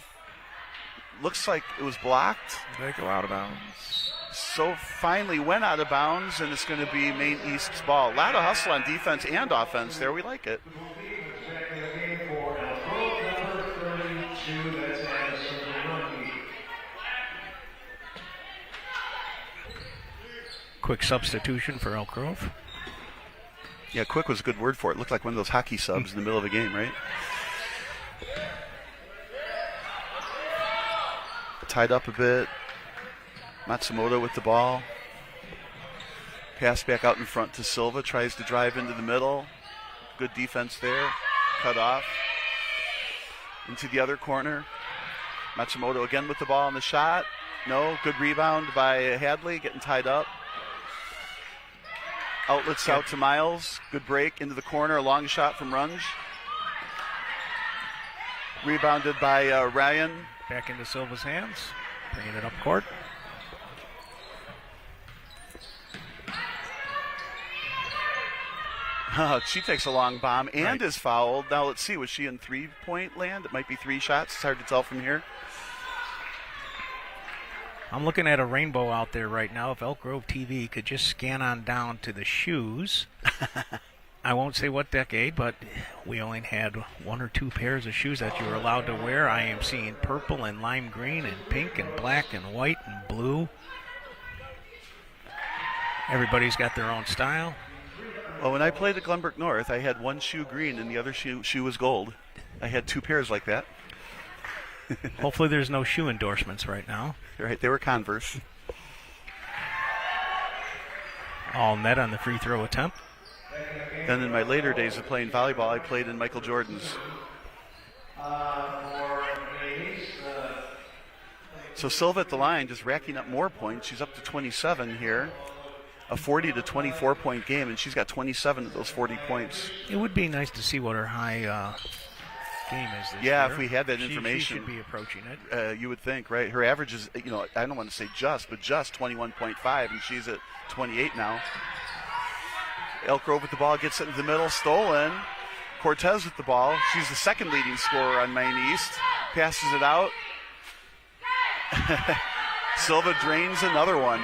Looks like it was blocked. They go out of bounds. So finally went out of bounds, and it's going to be Maine East's ball. A lot of hustle on defense and offense there. We like it. Quick substitution for Elk Grove. Yeah, quick was a good word for it. Looked like one of those hockey subs in the middle of a game, right? Tied up a bit. Matsumoto with the ball. Pass back out in front to Silva. Tries to drive into the middle. Good defense there. Cut off. Into the other corner. Matsumoto again with the ball on the shot. No. Good rebound by Hadley. Getting tied up. Outlets out to Miles. Good break into the corner. A long shot from Runge. Rebounded by Ryan. Back into Silva's hands. Bringing it up court. She takes a long bomb and is fouled. Now let's see. Was she in 3-point land? It might be 3 shots. It's hard to tell from here. I'm looking at a rainbow out there right now. If Elk Grove TV could just scan on down to the shoes. I won't say what decade, but we only had 1 or 2 pairs of shoes that you were allowed to wear. I am seeing purple and lime green and pink and black and white and blue. Everybody's got their own style. Well, when I played at Glenbrook North, I had 1 shoe green and the other shoe was gold. I had 2 pairs like that. Hopefully there's no shoe endorsements right now. Right, they were Converse. All net on the free throw attempt. Then in my later days of playing volleyball, I played in Michael Jordan's. So Silva at the line, just racking up more points. She's up to 27 here. A 40 to 24 point game, and she's got 27 of those 40 points. It would be nice to see what her high game is this yeah, year. If we had that information. She should be approaching it. You would think, right? Her average is, I don't want to say just 21.5, and she's at 28 now. Elk Grove with the ball, gets it into the middle, stolen. Cortez with the ball. She's the second leading scorer on Maine East. Passes it out. Silva drains another one.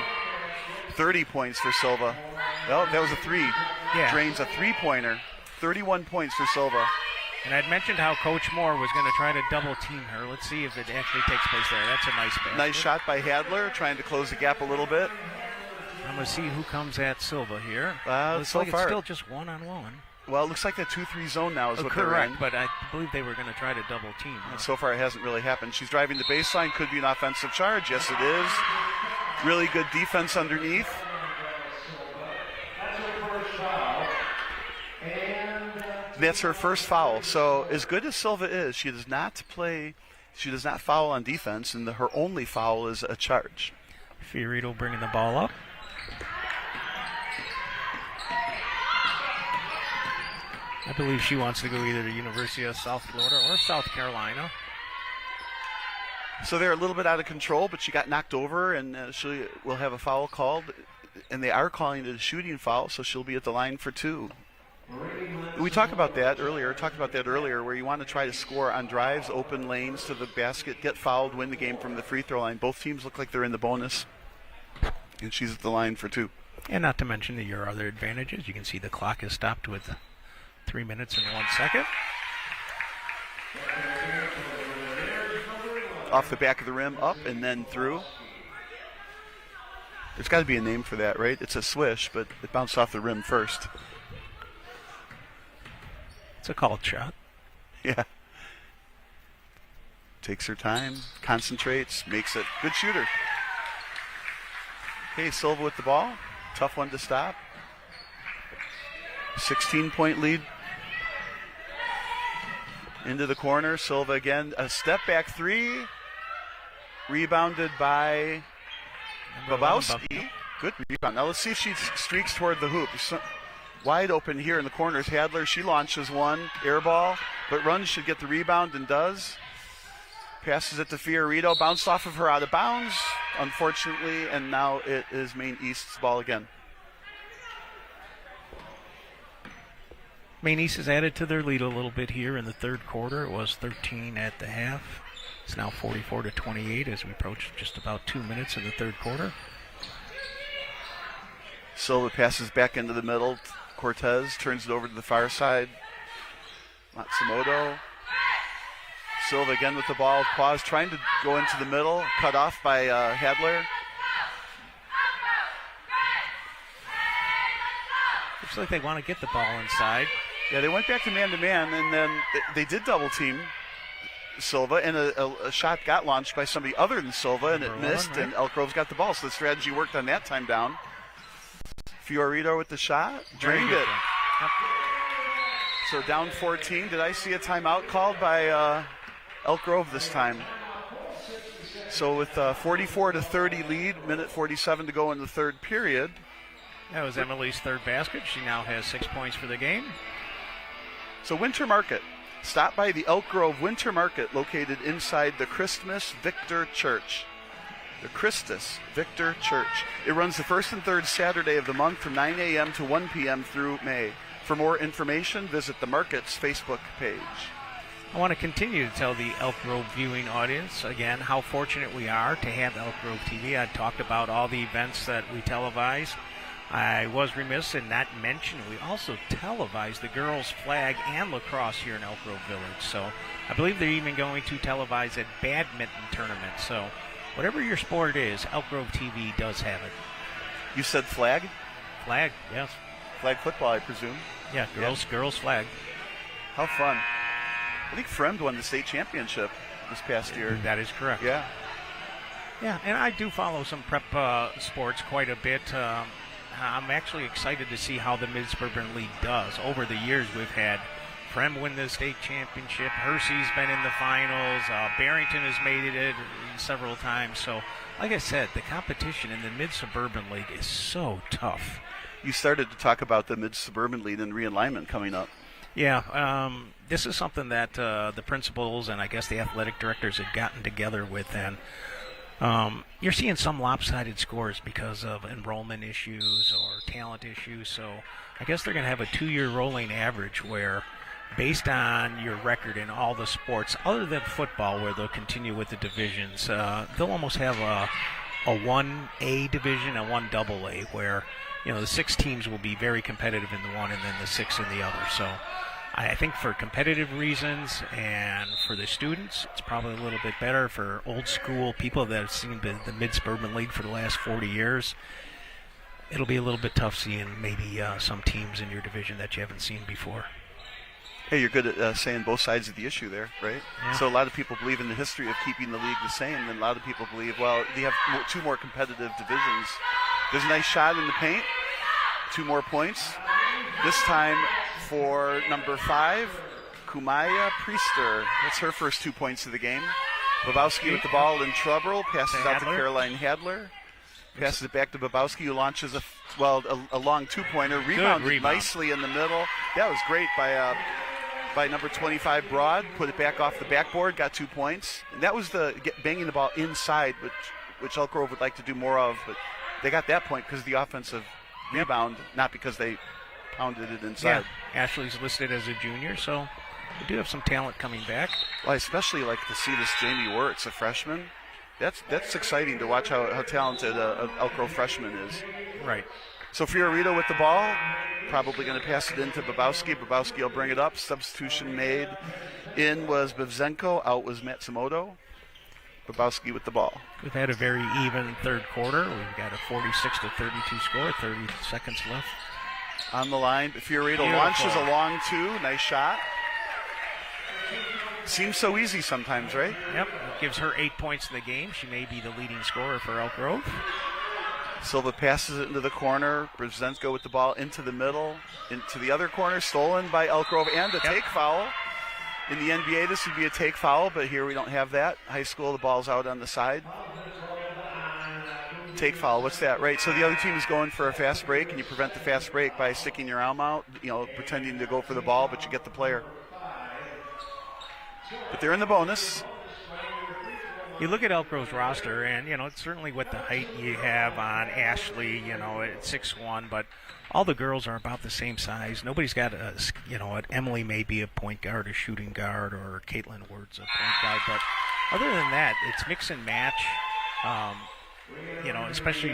30 points for Silva. Oh, that was a 3. Yeah. Drains a 3-pointer. 31 points for Silva. And I'd mentioned how Coach Moore was going to try to double team her. Let's see if it actually takes place there. That's a nice basket. Nice shot by Hadler, trying to close the gap a little bit. I'm going to see who comes at Silva here. So Looks like far, it's still just one-on-one. Well, it looks like that 2-3 zone now is what they're in. Correct, but I believe they were going to try to double team. And so far, it hasn't really happened. She's driving the baseline. Could be an offensive charge. Yes, it is. Really good defense underneath. That's her first foul. So as good as Silva is, she does not foul on defense, and her only foul is a charge. Fiorito bringing the ball up. I believe she wants to go either to University of South Florida or South Carolina. So they're a little bit out of control, but she got knocked over, and she will have a foul called, and they are calling it a shooting foul, so she'll be at the line for 2. We talked about that earlier, where you want to try to score on drives, open lanes to the basket, get fouled, win the game from the free throw line. Both teams look like they're in the bonus, and she's at the line for 2. And not to mention your other advantages. You can see the clock is stopped with 3 minutes and 1 second. Off the back of the rim, up and then through. There's got to be a name for that, right? It's a swish, but it bounced off the rim first. It's a called shot. Yeah. Takes her time, concentrates, makes it. Good shooter. Okay, Silva with the ball. Tough one to stop. 16-point lead. Into the corner. Silva again. A step back 3. Rebounded by Babowski. Good rebound. Now let's see if she streaks toward the hoop. Wide open here in the corners. Hadler, she launches one. Air ball. But runs, should get the rebound and does. Passes it to Fiorito. Bounced off of her out of bounds, unfortunately. And now it is Maine East's ball again. Maine East has added to their lead a little bit here in the third quarter. It was 13 at the half. It's now 44-28 as we approach just about 2 minutes in the third quarter. Silva passes back into the middle. Cortez turns it over to the far side. Matsumoto. Silva again with the ball. Pause trying to go into the middle. Cut off by Hadler. Looks like they want to get the ball inside. Yeah, they went back to man-to-man, and then they did double-team Silva, and a shot got launched by somebody other than Silva, and it missed, and Elk Grove's got the ball. So the strategy worked on that time down. Fiorito with the shot. Drained it. Yep. So down 14. Did I see a timeout called by Elk Grove this time? So with 44-30 lead, minute 47 to go in the third period. That was Emily's third basket. She now has 6 points for the game. So Winter Market. Stop by the Elk Grove Winter Market located inside the Christmas Victor Church. The Christus Victor Church. It runs the first and third Saturday of the month from 9 a.m. to 1 p.m. through May. For more information, visit the Market's Facebook page. I want to continue to tell the Elk Grove viewing audience, again, how fortunate we are to have Elk Grove TV. I talked about all the events that we televise. I was remiss in not mentioning we also televise the girls' flag and lacrosse here in Elk Grove Village. So I believe they're even going to televise a badminton tournament. So whatever your sport is, Elk Grove TV does have it. You said flag? Flag, yes. Flag football, I presume. Yeah, girls flag. How fun. I think Fremd won the state championship this past year. That is correct. Yeah. Yeah, and I do follow some prep sports quite a bit. I'm actually excited to see how the Mid-Suburban League does. Over the years, we've had Fremd win the state championship. Hersey's been in the finals. Barrington has made it several times. So, like I said, the competition in the Mid-Suburban League is so tough. You started to talk about the Mid-Suburban League and realignment coming up. Yeah, this is something that the principals and I guess the athletic directors have gotten together with, and you're seeing some lopsided scores because of enrollment issues or talent issues. So I guess they're going to have a 2-year rolling average where, based on your record in all the sports other than football, where they'll continue with the divisions, they'll almost have a 1A division and 1AA, where the 6 teams will be very competitive in the one and then the 6 in the other. So I think for competitive reasons and for the students, it's probably a little bit better. For old school people that have seen the Mid-Suburban League for the last 40 years, it'll be a little bit tough seeing maybe some teams in your division that you haven't seen before. Hey, you're good at saying both sides of the issue there, right? Yeah. So a lot of people believe in the history of keeping the league the same, and a lot of people believe, well, they have two more competitive divisions. There's a nice shot in the paint, 2 more points. This time for number 5, Kumaya Priester. That's her first 2 points of the game. Babowski with the ball in trouble, passes out to Caroline Hadler. Passes it back to Babowski, who launches a long 2-pointer. Rebounded nicely in the middle. That was great by number 25 Broad. Put it back off the backboard, got 2 points. And that was banging the ball inside, which Elk Grove would like to do more of. But they got that point because of the offensive rebound, not because they pounded it inside. Yeah. Ashley's listed as a junior, so we do have some talent coming back. Well, I especially like to see this Jamie Wirtz, a freshman. That's exciting to watch how talented an Elk Grove freshman is. Right. So Fiorito with the ball, probably going to pass it into Babowski. Babowski will bring it up. Substitution made. In was Bivzenko. Out was Matsumoto. Babowski with the ball. We've had a very even third quarter. We've got a 46-32 score, 30 seconds left. On the line, Fiorito launches a long 2. Nice shot. Seems so easy sometimes, right? Yep. It gives her 8 points in the game. She may be the leading scorer for Elk Grove. Silva passes it into the corner. Brzezinsko with the ball into the middle, into the other corner, stolen by Elk Grove, and a take foul. In the NBA, this would be a take foul, but here we don't have that. High school, the ball's out on the side. Take foul, what's that, right? So the other team is going for a fast break, and you prevent the fast break by sticking your arm out, pretending to go for the ball, but you get the player. But they're in the bonus. You look at Elk Grove's roster, and, certainly with the height you have on Ashley, at 6'1", but all the girls are about the same size. Nobody's got Emily may be a point guard, a shooting guard, or Caitlin Ward's a point guard, but other than that, it's mix and match. Especially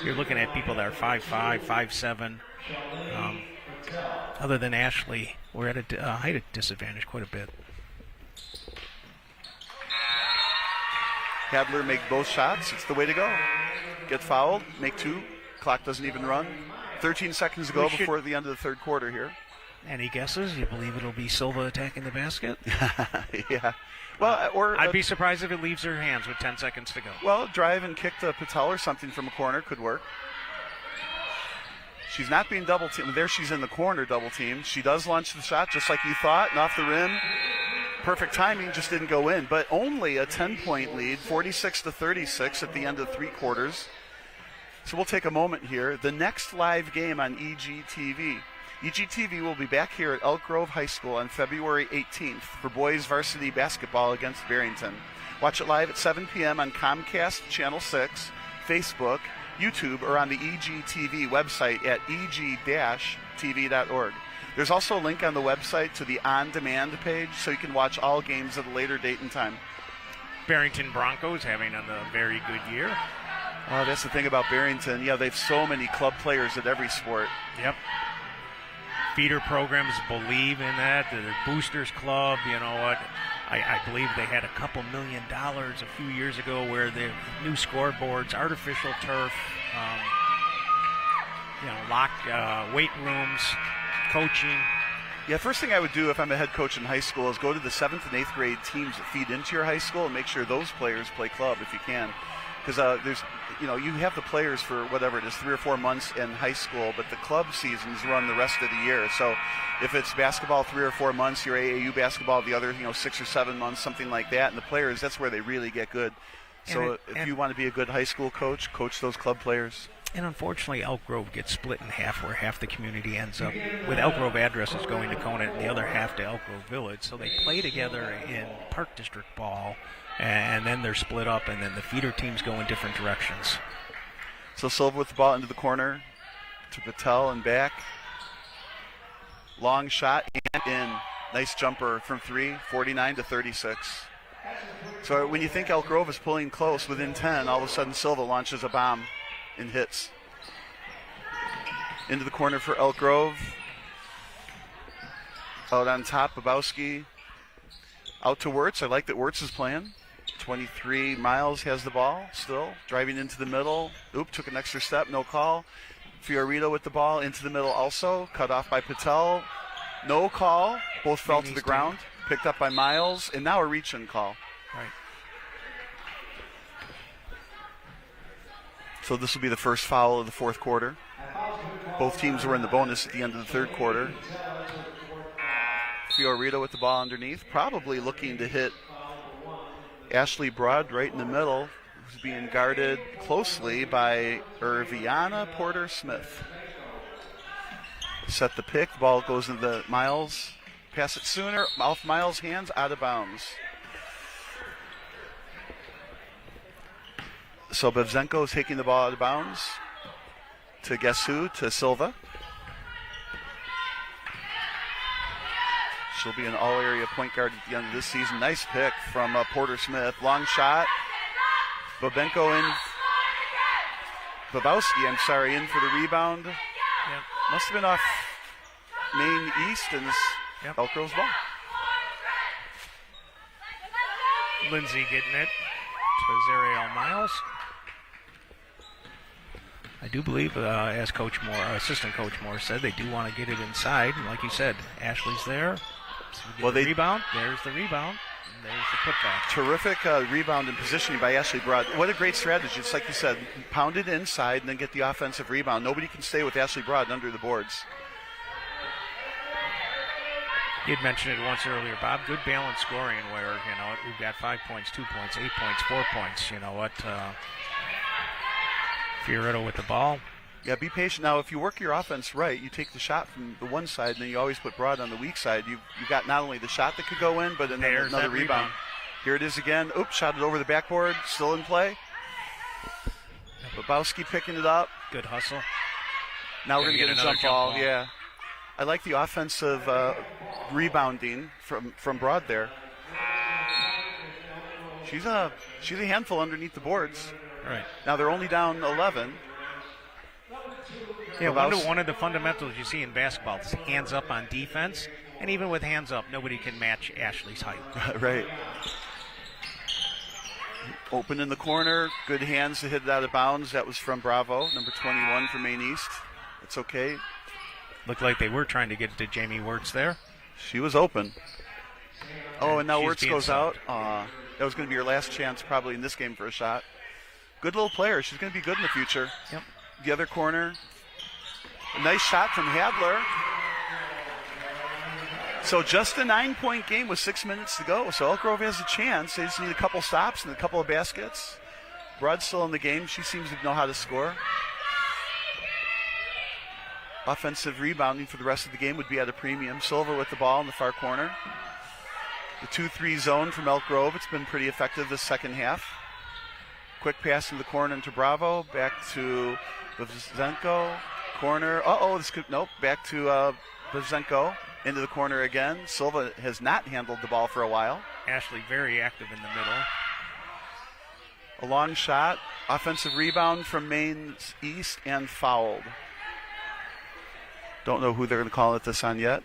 you're looking at people that are 5'5", 5'7". Other than Ashley, we're at a height disadvantage quite a bit. Hadler make both shots. It's the way to go. Get fouled, make 2. Clock doesn't even run. 13 seconds to go before the end of the third quarter here. Any guesses? You believe it'll be Silva attacking the basket? Yeah. Well, I'd be surprised if it leaves her hands with 10 seconds to go. Well, drive and kick to Patel or something from a corner could work. She's not being double teamed. There she's in the corner double teamed. She does launch the shot just like you thought, and off the rim. Perfect timing, just didn't go in, but only a 10-point lead, 46-36 at the end of 3 quarters. So we'll take a moment here. The next live game on EGTV. EGTV will be back here at Elk Grove High School on February 18th for boys varsity basketball against Barrington. Watch it live at 7 p.m. on Comcast Channel 6, Facebook, YouTube, or on the EGTV website at eg-tv.org. There's also a link on the website to the on-demand page so you can watch all games at a later date and time. Barrington Broncos having a very good year. Oh, that's the thing about Barrington. Yeah, they have so many club players at every sport. Yep. Feeder programs believe in that. Their Boosters Club, I believe they had a couple $1 million a few years ago where the new scoreboards, artificial turf, locked weight rooms, coaching. Yeah, first thing I would do if I'm a head coach in high school is go to the 7th and 8th grade teams that feed into your high school and make sure those players play club if you can. Because you have the players for whatever it is, 3 or 4 months in high school, but the club seasons run the rest of the year. So if it's basketball 3 or 4 months, your AAU basketball the other 6 or 7 months, something like that. And the players, that's where they really get good. So if you want to be a good high school coach those club players. And unfortunately, Elk Grove gets split in half, where half the community ends up with Elk Grove addresses going to Conant and the other half to Elk Grove Village. So they play together in Park District ball, and then they're split up, and then the feeder teams go in different directions. So Silva with the ball into the corner to Patel and back. Long shot and in. Nice jumper from 3, 49-36. So when you think Elk Grove is pulling close within 10, all of a sudden Silva launches a bomb and hits. Into the corner for Elk Grove. Out on top, Babowski. Out to Wirtz. I like that Wirtz is playing. 23 Miles has the ball still. Driving into the middle. Took an extra step, no call. Fiorito with the ball into the middle also. Cut off by Patel. No call. Both fell to the ground. Picked up by Miles. And now a reach-in call. Right. So this will be the first foul of the fourth quarter. Both teams were in the bonus at the end of the third quarter. Fiorito with the ball underneath. Probably looking to hit Ashley Broad right in the middle, who's being guarded closely by Irviana Porter-Smith. Set the pick. The ball goes into the Miles. Pass it sooner. Off Miles' hands, out of bounds. So Bevzenko is taking the ball out of bounds to guess who? To Silva. She'll be an all-area point guard at the end of this season. Nice pick from Porter-Smith. Long shot. Babowski, in for the rebound. Yep. Must have been off Maine East and Elk Grove's ball. Lindsay getting it to Zariel Miles. I do believe, as Coach Moore, Assistant Coach Moore said, they do want to get it inside. And like you said, Ashley's there. So the rebound. There's the rebound. And there's the putback. Terrific rebound and positioning by Ashley Broad. What a great strategy. It's like you said, pound it inside and then get the offensive rebound. Nobody can stay with Ashley Broad under the boards. You had mentioned it once earlier, Bob. Good balanced scoring where, we've got 5 points, 2 points, 8 points, 4 points. You know what? Fiorito with the ball. Yeah, be patient. Now, if you work your offense right, you take the shot from the one side, and then you always put Broad on the weak side. You've got not only the shot that could go in, but another rebound. Here it is again. Oops, shot it over the backboard. Still in play. Babowski picking it up. Good hustle. Now we're going to get a jump ball. Yeah. I like the offensive rebounding from Broad there. She's a handful underneath the boards. Right. Now they're only down 11. Yeah, one of the fundamentals you see in basketball is hands up on defense, and even with hands up, nobody can match Ashley's height. Right. Open in the corner, good hands to hit it out of bounds. That was from Bravo, number 21 for Maine East. It's okay. Looked like they were trying to get it to Jamie Wirtz there. She was open. Oh, and now Wirtz goes out. That was going to be her last chance probably in this game for a shot. Good little player. She's going to be good in the future. Yep. The other corner. A nice shot from Hadler. So just a 9-point game with 6 minutes to go. So Elk Grove has a chance. They just need a couple stops and a couple of baskets. Broad's still in the game. She seems to know how to score. Offensive rebounding for the rest of the game would be at a premium. Silva with the ball in the far corner. The 2-3 zone from Elk Grove. It's been pretty effective this second half. Quick pass in the corner into Bravo. Back to Bevzenko. Corner. Back to Bevzenko. Into the corner again. Silva has not handled the ball for a while. Ashley very active in the middle. A long shot. Offensive rebound from Maine East and fouled. Don't know who they're going to call it this on yet.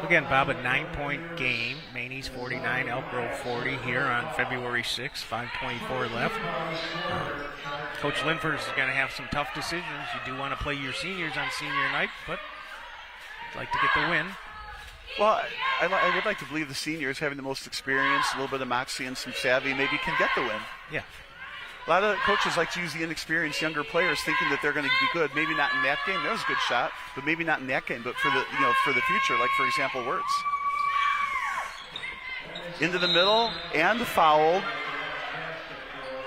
Again, Bob, a 9-point game. Maine East 49, Elk Grove 40 here on February 6th. 5:24 left. Coach Linford is going to have some tough decisions. You do want to play your seniors on senior night, but you'd like to get the win. Well, I would like to believe the seniors, having the most experience, a little bit of moxie and some savvy, maybe can get the win. Yeah. A lot of coaches like to use the inexperienced younger players, thinking that they're going to be good. Maybe not in that game. That was a good shot, but maybe not in that game. But for the future, like for example, Wirtz. Into the middle and fouled.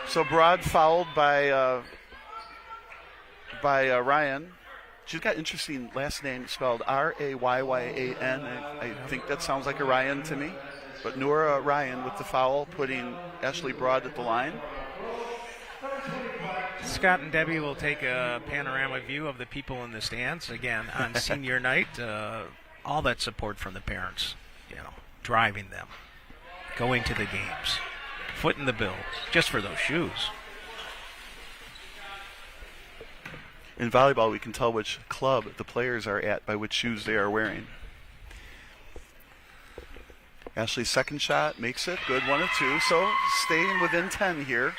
So Broad fouled by Ryan. She's got interesting last name spelled Rayyan. I think that sounds like a Ryan to me. But Nora Ryan with the foul, putting Ashley Broad at the line. Scott and Debbie will take a panorama view of the people in the stands. Again, on senior night, all that support from the parents, driving them, going to the games, footing the bill, just for those shoes. In volleyball, we can tell which club the players are at by which shoes they are wearing. Ashley's second shot makes it. Good, 1 of 2. So staying within 10 here.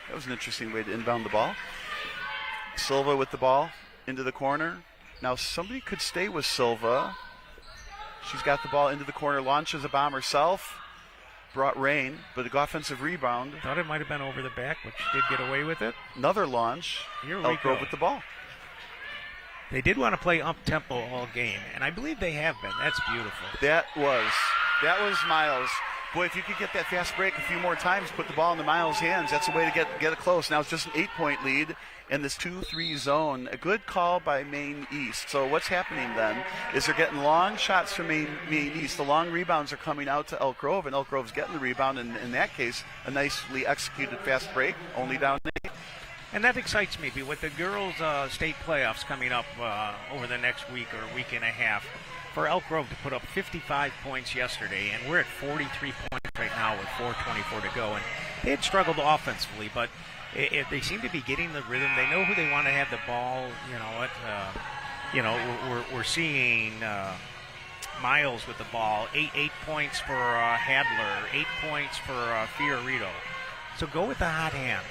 That was an interesting way to inbound the ball. Silva with the ball into the corner. Now somebody could stay with Silva. She's got the ball into the corner, launches a bomb herself. Brought rain, but an offensive rebound. Thought it might have been over the back, but she did get away with it. Another launch. Here we Elk Grove go with the ball. They did want to play up-tempo all game, and I believe they have been. That's beautiful. That was Miles. Boy, if you could get that fast break a few more times, put the ball into Miles' hands, that's the way to get it close. Now it's just an 8-point lead in this 2-3 zone. A good call by Maine East. So what's happening then is they're getting long shots from Maine East. The long rebounds are coming out to Elk Grove, and Elk Grove's getting the rebound. And in that case, a nicely executed fast break, only down 8. And that excites me with the girls' state playoffs coming up over the next week or week and a half. For Elk Grove to put up 55 points yesterday, and we're at 43 points right now with 4:24 to go. And they had struggled offensively, but they seem to be getting the rhythm. They know who they want to have the ball. We're seeing Miles with the ball. Eight points for Hadler. 8 points for Fiorito. So go with the hot hand.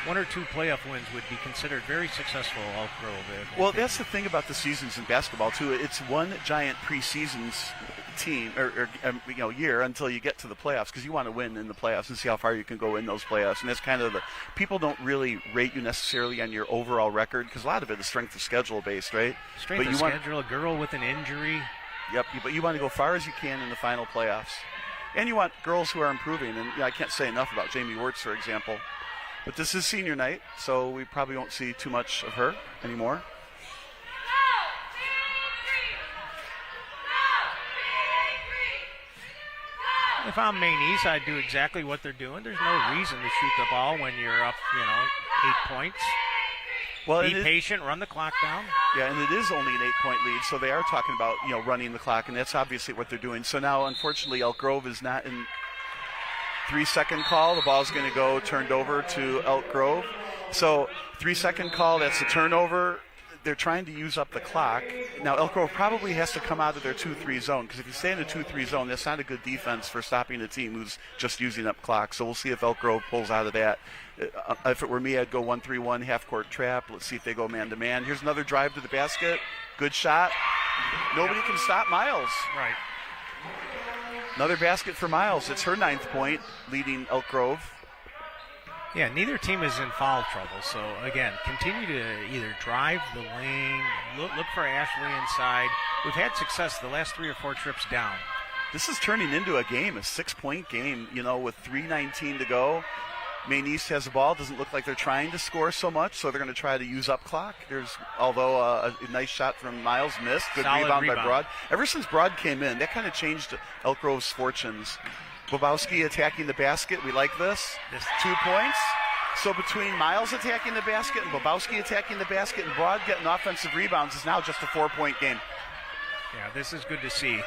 1 or 2 playoff wins would be considered very successful Elk Grove. Well, that's the thing about the seasons in basketball too. It's one giant preseason team or year until you get to the playoffs, because you want to win in the playoffs and see how far you can go in those playoffs. And that's kind of people don't really rate you necessarily on your overall record, because a lot of it is strength of schedule based, right? Strength of schedule, a girl with an injury. Yep, but you want to go far as you can in the final playoffs, and you want girls who are improving. And I can't say enough about Jamie Wirtz, for example. But this is senior night, so we probably won't see too much of her anymore. If I'm Maine East, I'd do exactly what they're doing. There's no reason to shoot the ball when you're up, 8 points. Well, be patient, run the clock down. Yeah, and it is only an 8-point lead, so they are talking about, running the clock, and that's obviously what they're doing. So now, unfortunately, Elk Grove is not in 3-second call. The ball's going to go turned over to Elk Grove. So 3-second call, that's a turnover. They're trying to use up the clock. Now, Elk Grove probably has to come out of their 2-3 zone, because if you stay in a 2-3 zone, that's not a good defense for stopping a team who's just using up clock. So we'll see if Elk Grove pulls out of that. If it were me, I'd go 1-3-1, half-court trap. Let's see if they go man-to-man. Here's another drive to the basket. Good shot. Nobody can stop Miles. Right. Another basket for Miles. It's her 9th point, leading Elk Grove. Yeah, neither team is in foul trouble. So, again, continue to either drive the lane, look for Ashley inside. We've had success the last 3 or 4 trips down. This is turning into a game, a 6-point game, with 3:19 to go. Maine East has the ball. Doesn't look like they're trying to score so much, so they're going to try to use up clock. Although a nice shot from Miles missed. Good rebound by Broad. Ever since Broad came in, that kind of changed Elk Grove's fortunes. Bobowski attacking the basket. We like this. 2 points. So between Miles attacking the basket and Bobowski attacking the basket and Broad getting offensive rebounds, is now just a 4-point game. Yeah, this is good to see.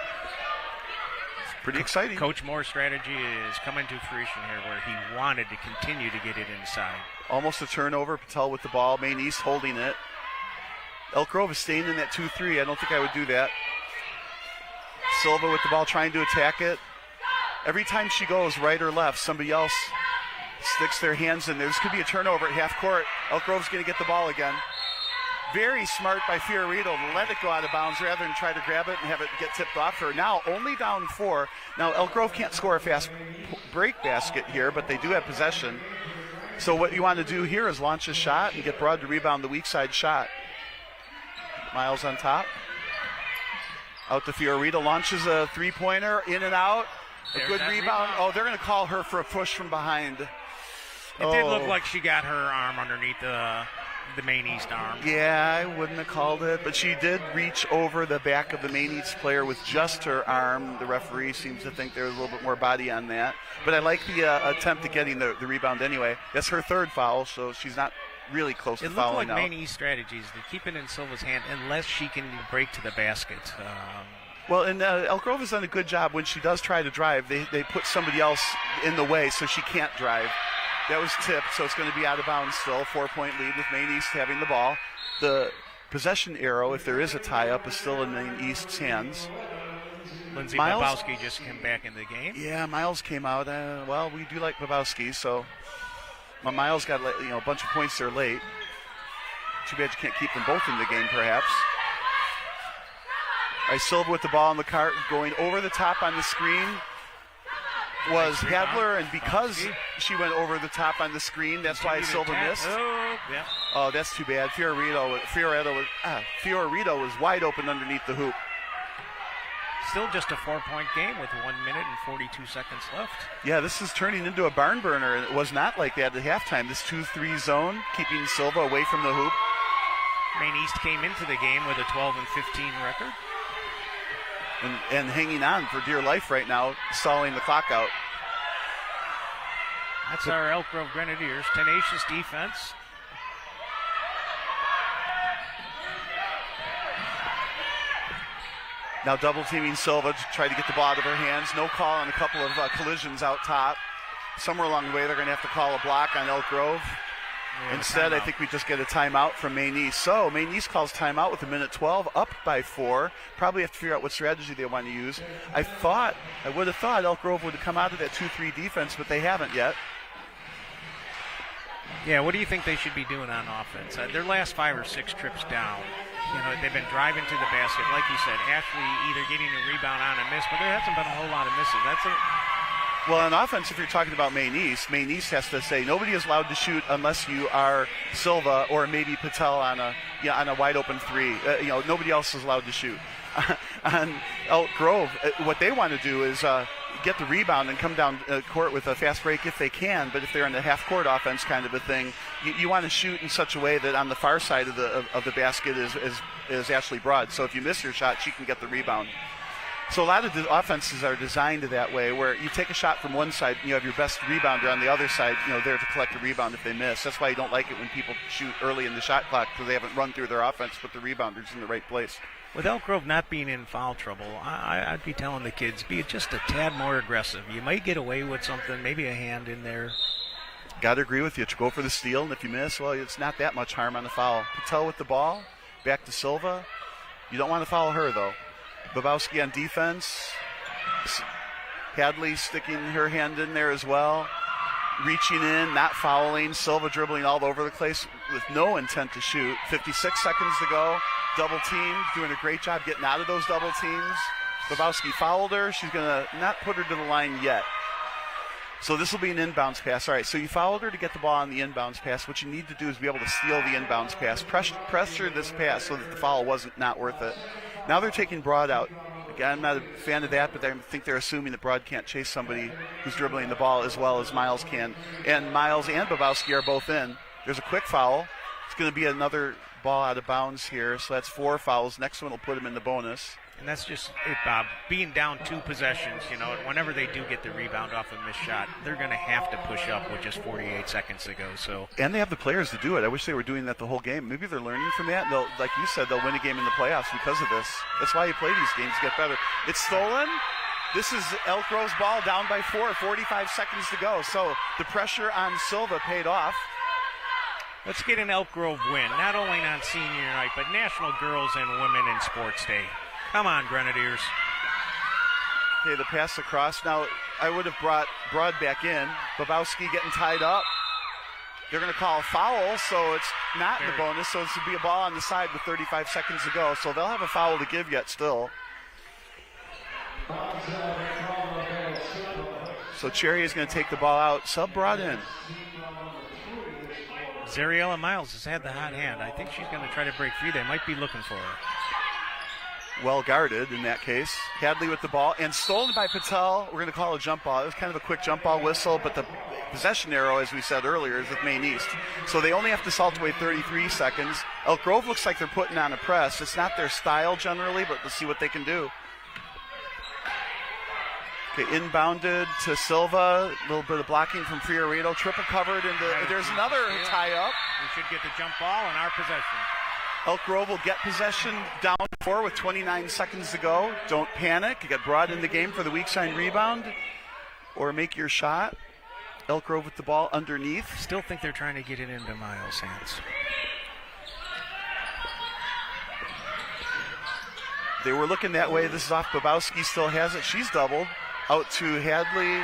Pretty exciting. Coach Moore's strategy is coming to fruition here, where he wanted to continue to get it inside. Almost a turnover. Patel with the ball. Maine East holding it. Elk Grove is staying in that 2-3. I don't think I would do that. Silva with the ball, trying to attack it. Every time she goes right or left, somebody else sticks their hands in there. This could be a turnover at half court. Elk Grove's going to get the ball again. Very smart by Fiorito to let it go out of bounds rather than try to grab it and have it get tipped off her. Now only down 4. Now Elk Grove can't score a fast break basket here, but they do have possession. So what you want to do here is launch a shot and get Broad to rebound the weak side shot. Miles on top. Out to Fiorito, launches a 3-pointer, in and out. A good rebound. Oh, they're going to call her for a push from behind. It did look like she got her arm underneath the Maine East arm. Yeah, I wouldn't have called it, but she did reach over the back of the Maine East player with just her arm. The referee seems to think there's a little bit more body on that. But I like the attempt at getting the rebound anyway. That's her 3rd foul, so she's not really close to fouling out. It looked like Maine East strategies to keep it in Silva's hand unless she can break to the basket. Well, and Elk Grove has done a good job. When she does try to drive, they put somebody else in the way so she can't drive. That was tipped, so it's going to be out of bounds still. 4-point lead with Maine East having the ball. The possession arrow, if there is a tie-up, is still in Maine East's hands. Lindsay Bobowski just came back in the game. Yeah, Miles came out. We do like Bobowski, so Miles got a bunch of points there late. Too bad you can't keep them both in the game, perhaps. All right, Silva with the ball in the cart, going over the top on the screen was Hadler, and because she went over the top on the screen, that's why Silva missed. Oh, that's too bad. Fiorito was wide open underneath the hoop. Still just a 4-point game with 1 minute and 42 seconds left. Yeah, this is turning into a barn burner, and it was not like that at halftime. This 2-3 zone, keeping Silva away from the hoop. Maine East came into the game with a 12-15 record. And hanging on for dear life right now, stalling the clock out. That's our Elk Grove Grenadiers. Tenacious defense. Now double teaming Silva to try to get the ball out of her hands. No call on a couple of collisions out top. Somewhere along the way, they're going to have to call a block on Elk Grove. Instead, I think we just get a timeout from Maine East. So Maine East calls timeout with 1:12, up by 4. Probably have to figure out what strategy they want to use. I would have thought Elk Grove would have come out of that 2-3 defense, but they haven't yet. Yeah, what do you think they should be doing on offense? Their last 5 or 6 trips down, they've been driving to the basket. Like you said, Ashley either getting a rebound on a miss, but there hasn't been a whole lot of misses. Well, on offense, if you're talking about Maine East has to say nobody is allowed to shoot unless you are Silva or maybe Patel on a wide open 3. Nobody else is allowed to shoot. On Elk Grove, what they want to do is get the rebound and come down court with a fast break if they can. But if they're in the half-court offense kind of a thing, you want to shoot in such a way that on the far side of the basket is Ashley Broad. So if you miss your shot, she can get the rebound. So a lot of the offenses are designed that way, where you take a shot from one side, and you have your best rebounder on the other side, there to collect a rebound if they miss. That's why you don't like it when people shoot early in the shot clock, because they haven't run through their offense, but the rebounder is in the right place. With Elk Grove not being in foul trouble, I'd be telling the kids, be just a tad more aggressive. You might get away with something, maybe a hand in there. Got to agree with you. Go for the steal, and if you miss, well, it's not that much harm on the foul. Patel with the ball, back to Silva. You don't want to foul her, though. Babowski on defense. Hadley sticking her hand in there as well. Reaching in, not fouling. Silva dribbling all over the place with no intent to shoot. 56 seconds to go. Double team, doing a great job getting out of those double teams. Babowski fouled her. She's going to not put her to the line yet. So this will be an inbounds pass. All right, so you fouled her to get the ball on the inbounds pass. What you need to do is be able to steal the inbounds pass. Pressure this pass so that the foul wasn't not worth it. Now they're taking Broad out. Again, I'm not a fan of that, but I think they're assuming that Broad can't chase somebody who's dribbling the ball as well as Miles can. And Miles and Babowski are both in. There's a quick foul. It's going to be another ball out of bounds here, so that's 4 fouls. Next one will put him in the bonus. And that's just it, Bob. Being down 2 possessions, whenever they do get the rebound off a missed shot, they're going to have to push up with just 48 seconds to go. So, and they have the players to do it. I wish they were doing that the whole game. Maybe they're learning from that. They'll, like you said, they'll win a game in the playoffs because of this. That's why you play these games to get better. It's stolen. This is Elk Grove's ball, down by 4, 45 seconds to go. So the pressure on Silva paid off. Let's get an Elk Grove win, not only on senior night, but National Girls and Women in Sports Day. Come on, Grenadiers. Okay, the pass across. Now, I would have brought Broad back in. Babowski getting tied up. They're going to call a foul, so it's not in the bonus. So this would be a ball on the side with 35 seconds to go. So they'll have a foul to give yet still. So Cherry is going to take the ball out. Sub Broad in. Zariella Miles has had the hot hand. I think she's going to try to break free. They might be looking for her. Well guarded in that case. Hadley with the ball and stolen by Patel. We're going to call a jump ball. It was kind of a quick jump ball whistle, but the possession arrow, as we said earlier, is with Maine East. So they only have to salt away 33 seconds. Elk Grove looks like they're putting on a press. It's not their style generally, but let's see what they can do. Okay, inbounded to Silva. A little bit of blocking from Fiorito. Triple covered. There's another tie-up. We should get the jump ball in our possession. Elk Grove will get possession down 4 with 29 seconds to go. Don't panic. You got Broad in the game for the weak side rebound. Or make your shot. Elk Grove with the ball underneath. Still think they're trying to get it into Miles' hands. They were looking that way. This is off. Babowski still has it. She's doubled. Out to Hadley.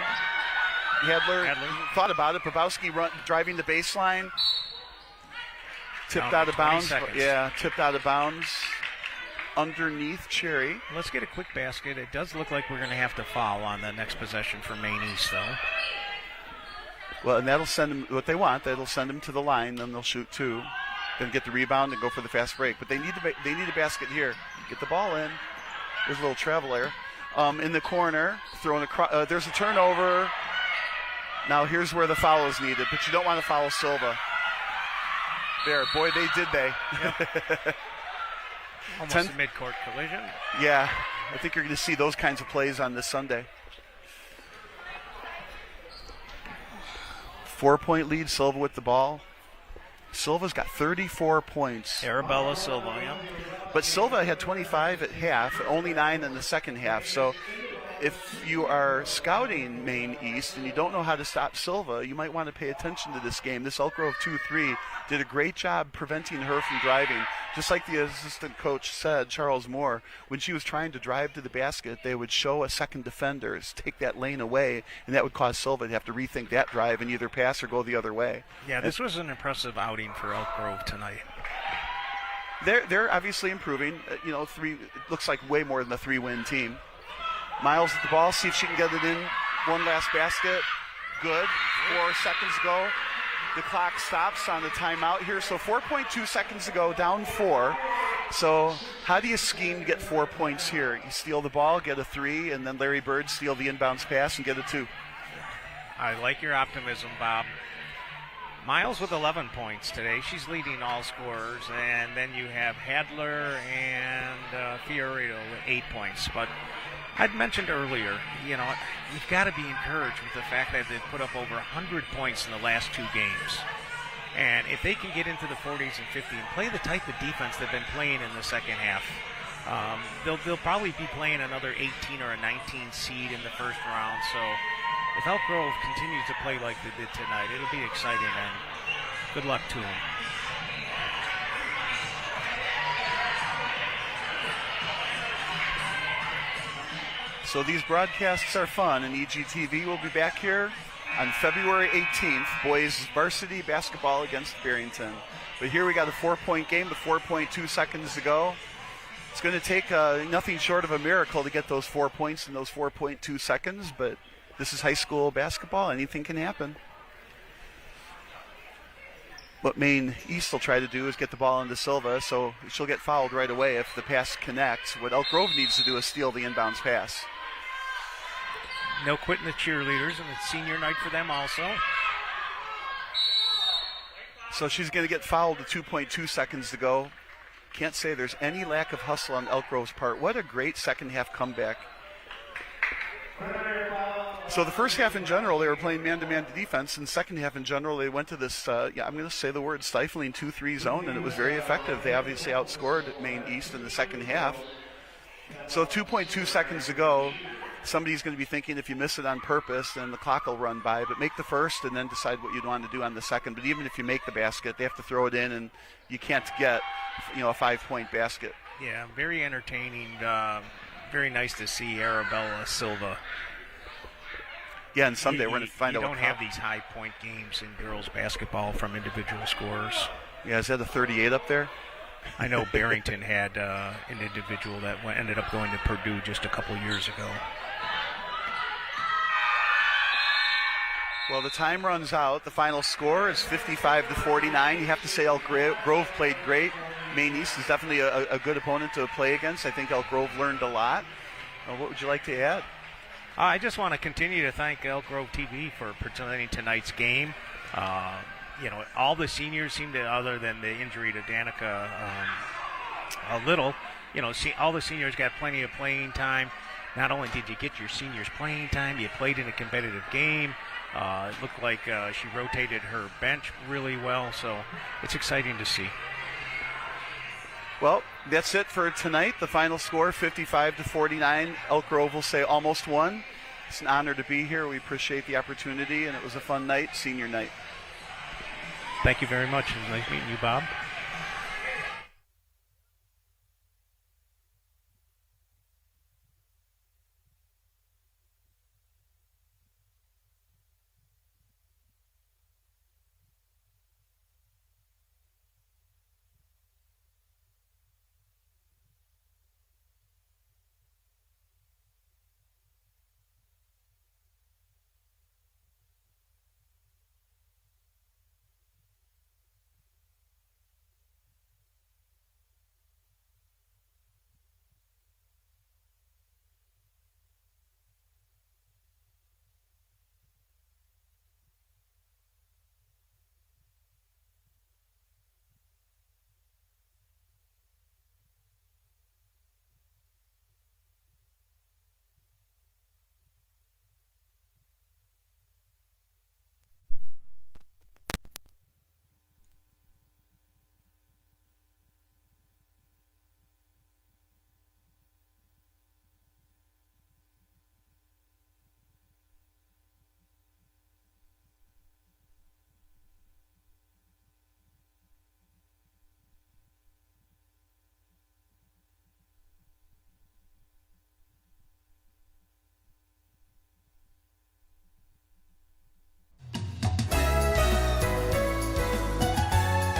Hadler thought about it. Babowski driving the baseline. Tipped out of bounds. Tipped out of bounds underneath Cherry. Let's get a quick basket. It does look like we're going to have to foul on the next possession for Maine East, though. Well, and that'll send them what they want. That'll send them to the line. Then they'll shoot 2. Then get the rebound and go for the fast break. But they need a basket here. Get the ball in. There's a little travel error. In the corner, throwing across. There's a turnover. Now here's where the foul is needed, but you don't want to foul Silva. There, boy, they did. Yep. Almost a midcourt collision. Yeah, I think you're going to see those kinds of plays on this Sunday. 4-point lead, Silva with the ball. Silva's got 34 points. Arabella Silva, yeah. But Silva had 25 at half, only 9 in the second half. So if you are scouting Maine East and you don't know how to stop Silva, you might want to pay attention to this game. This Elk Grove 2-3 did a great job preventing her from driving. Just like the assistant coach said, Charles Moore, when she was trying to drive to the basket, they would show a second defender, take that lane away, and that would cause Silva to have to rethink that drive and either pass or go the other way. Yeah, this was an impressive outing for Elk Grove tonight. They're obviously improving. 3 looks like way more than a 3-win team. Miles at the ball, see if she can get it in. One last basket. Good. 4 seconds ago. The clock stops on the timeout here. So 4.2 seconds to go, down 4. So how do you scheme to get 4 points here? You steal the ball, get a 3, and then Larry Bird steal the inbounds pass and get a 2. I like your optimism, Bob. Miles with 11 points today. She's leading all scorers. And then you have Hadler and Fiorito with 8 points. But I'd mentioned earlier, you've got to be encouraged with the fact that they've put up over 100 points in the last 2 games. And if they can get into the 40s and 50s and play the type of defense they've been playing in the second half, they'll probably be playing another 18 or a 19 seed in the first round. So if Elk Grove continues to play like they did tonight, it'll be exciting, and good luck to them. So these broadcasts are fun, and EGTV will be back here on February 18th, boys varsity basketball against Barrington. But here we got a 4-point game with 4.2 seconds to go. It's going to take nothing short of a miracle to get those 4 points in those 4.2 seconds, but this is high school basketball. Anything can happen. What Maine East will try to do is get the ball into Silva, so she'll get fouled right away if the pass connects. What Elk Grove needs to do is steal the inbounds pass. No quitting the cheerleaders, and it's senior night for them also. So she's going to get fouled with 2.2 seconds to go. Can't say there's any lack of hustle on Elk Grove's part. What a great second half comeback. So the first half in general, they were playing man-to-man defense, and second half in general, they went to this, I'm going to say the word stifling 2-3 zone, and it was very effective. They obviously outscored Maine East in the second half. So 2.2 seconds to go. Somebody's going to be thinking if you miss it on purpose, then the clock will run by. But make the first and then decide what you'd want to do on the second. But even if you make the basket, they have to throw it in, and you can't get, a 5-point basket. Yeah, very entertaining. Very nice to see Arabella Silva. Yeah, and someday we're going to find out. You don't have these high-point games in girls basketball from individual scorers. Yeah, is that a 38 up there? I know Barrington had an individual that ended up going to Purdue just a couple years ago. Well, the time runs out. The final score is 55-49. You have to say Elk Grove played great. Maine East is definitely a good opponent to play against. I think Elk Grove learned a lot. What would you like to add? I just want to continue to thank Elk Grove TV for presenting tonight's game. All the seniors seem to, other than the injury to Danica all the seniors got plenty of playing time. Not only did you get your seniors playing time, you played in a competitive game. It looked like she rotated her bench really well, so it's exciting to see. Well, that's it for tonight. The final score, 55-49. Elk Grove will say almost won. It's an honor to be here. We appreciate the opportunity, and it was a fun night, senior night. Thank you very much. It was nice meeting you, Bob.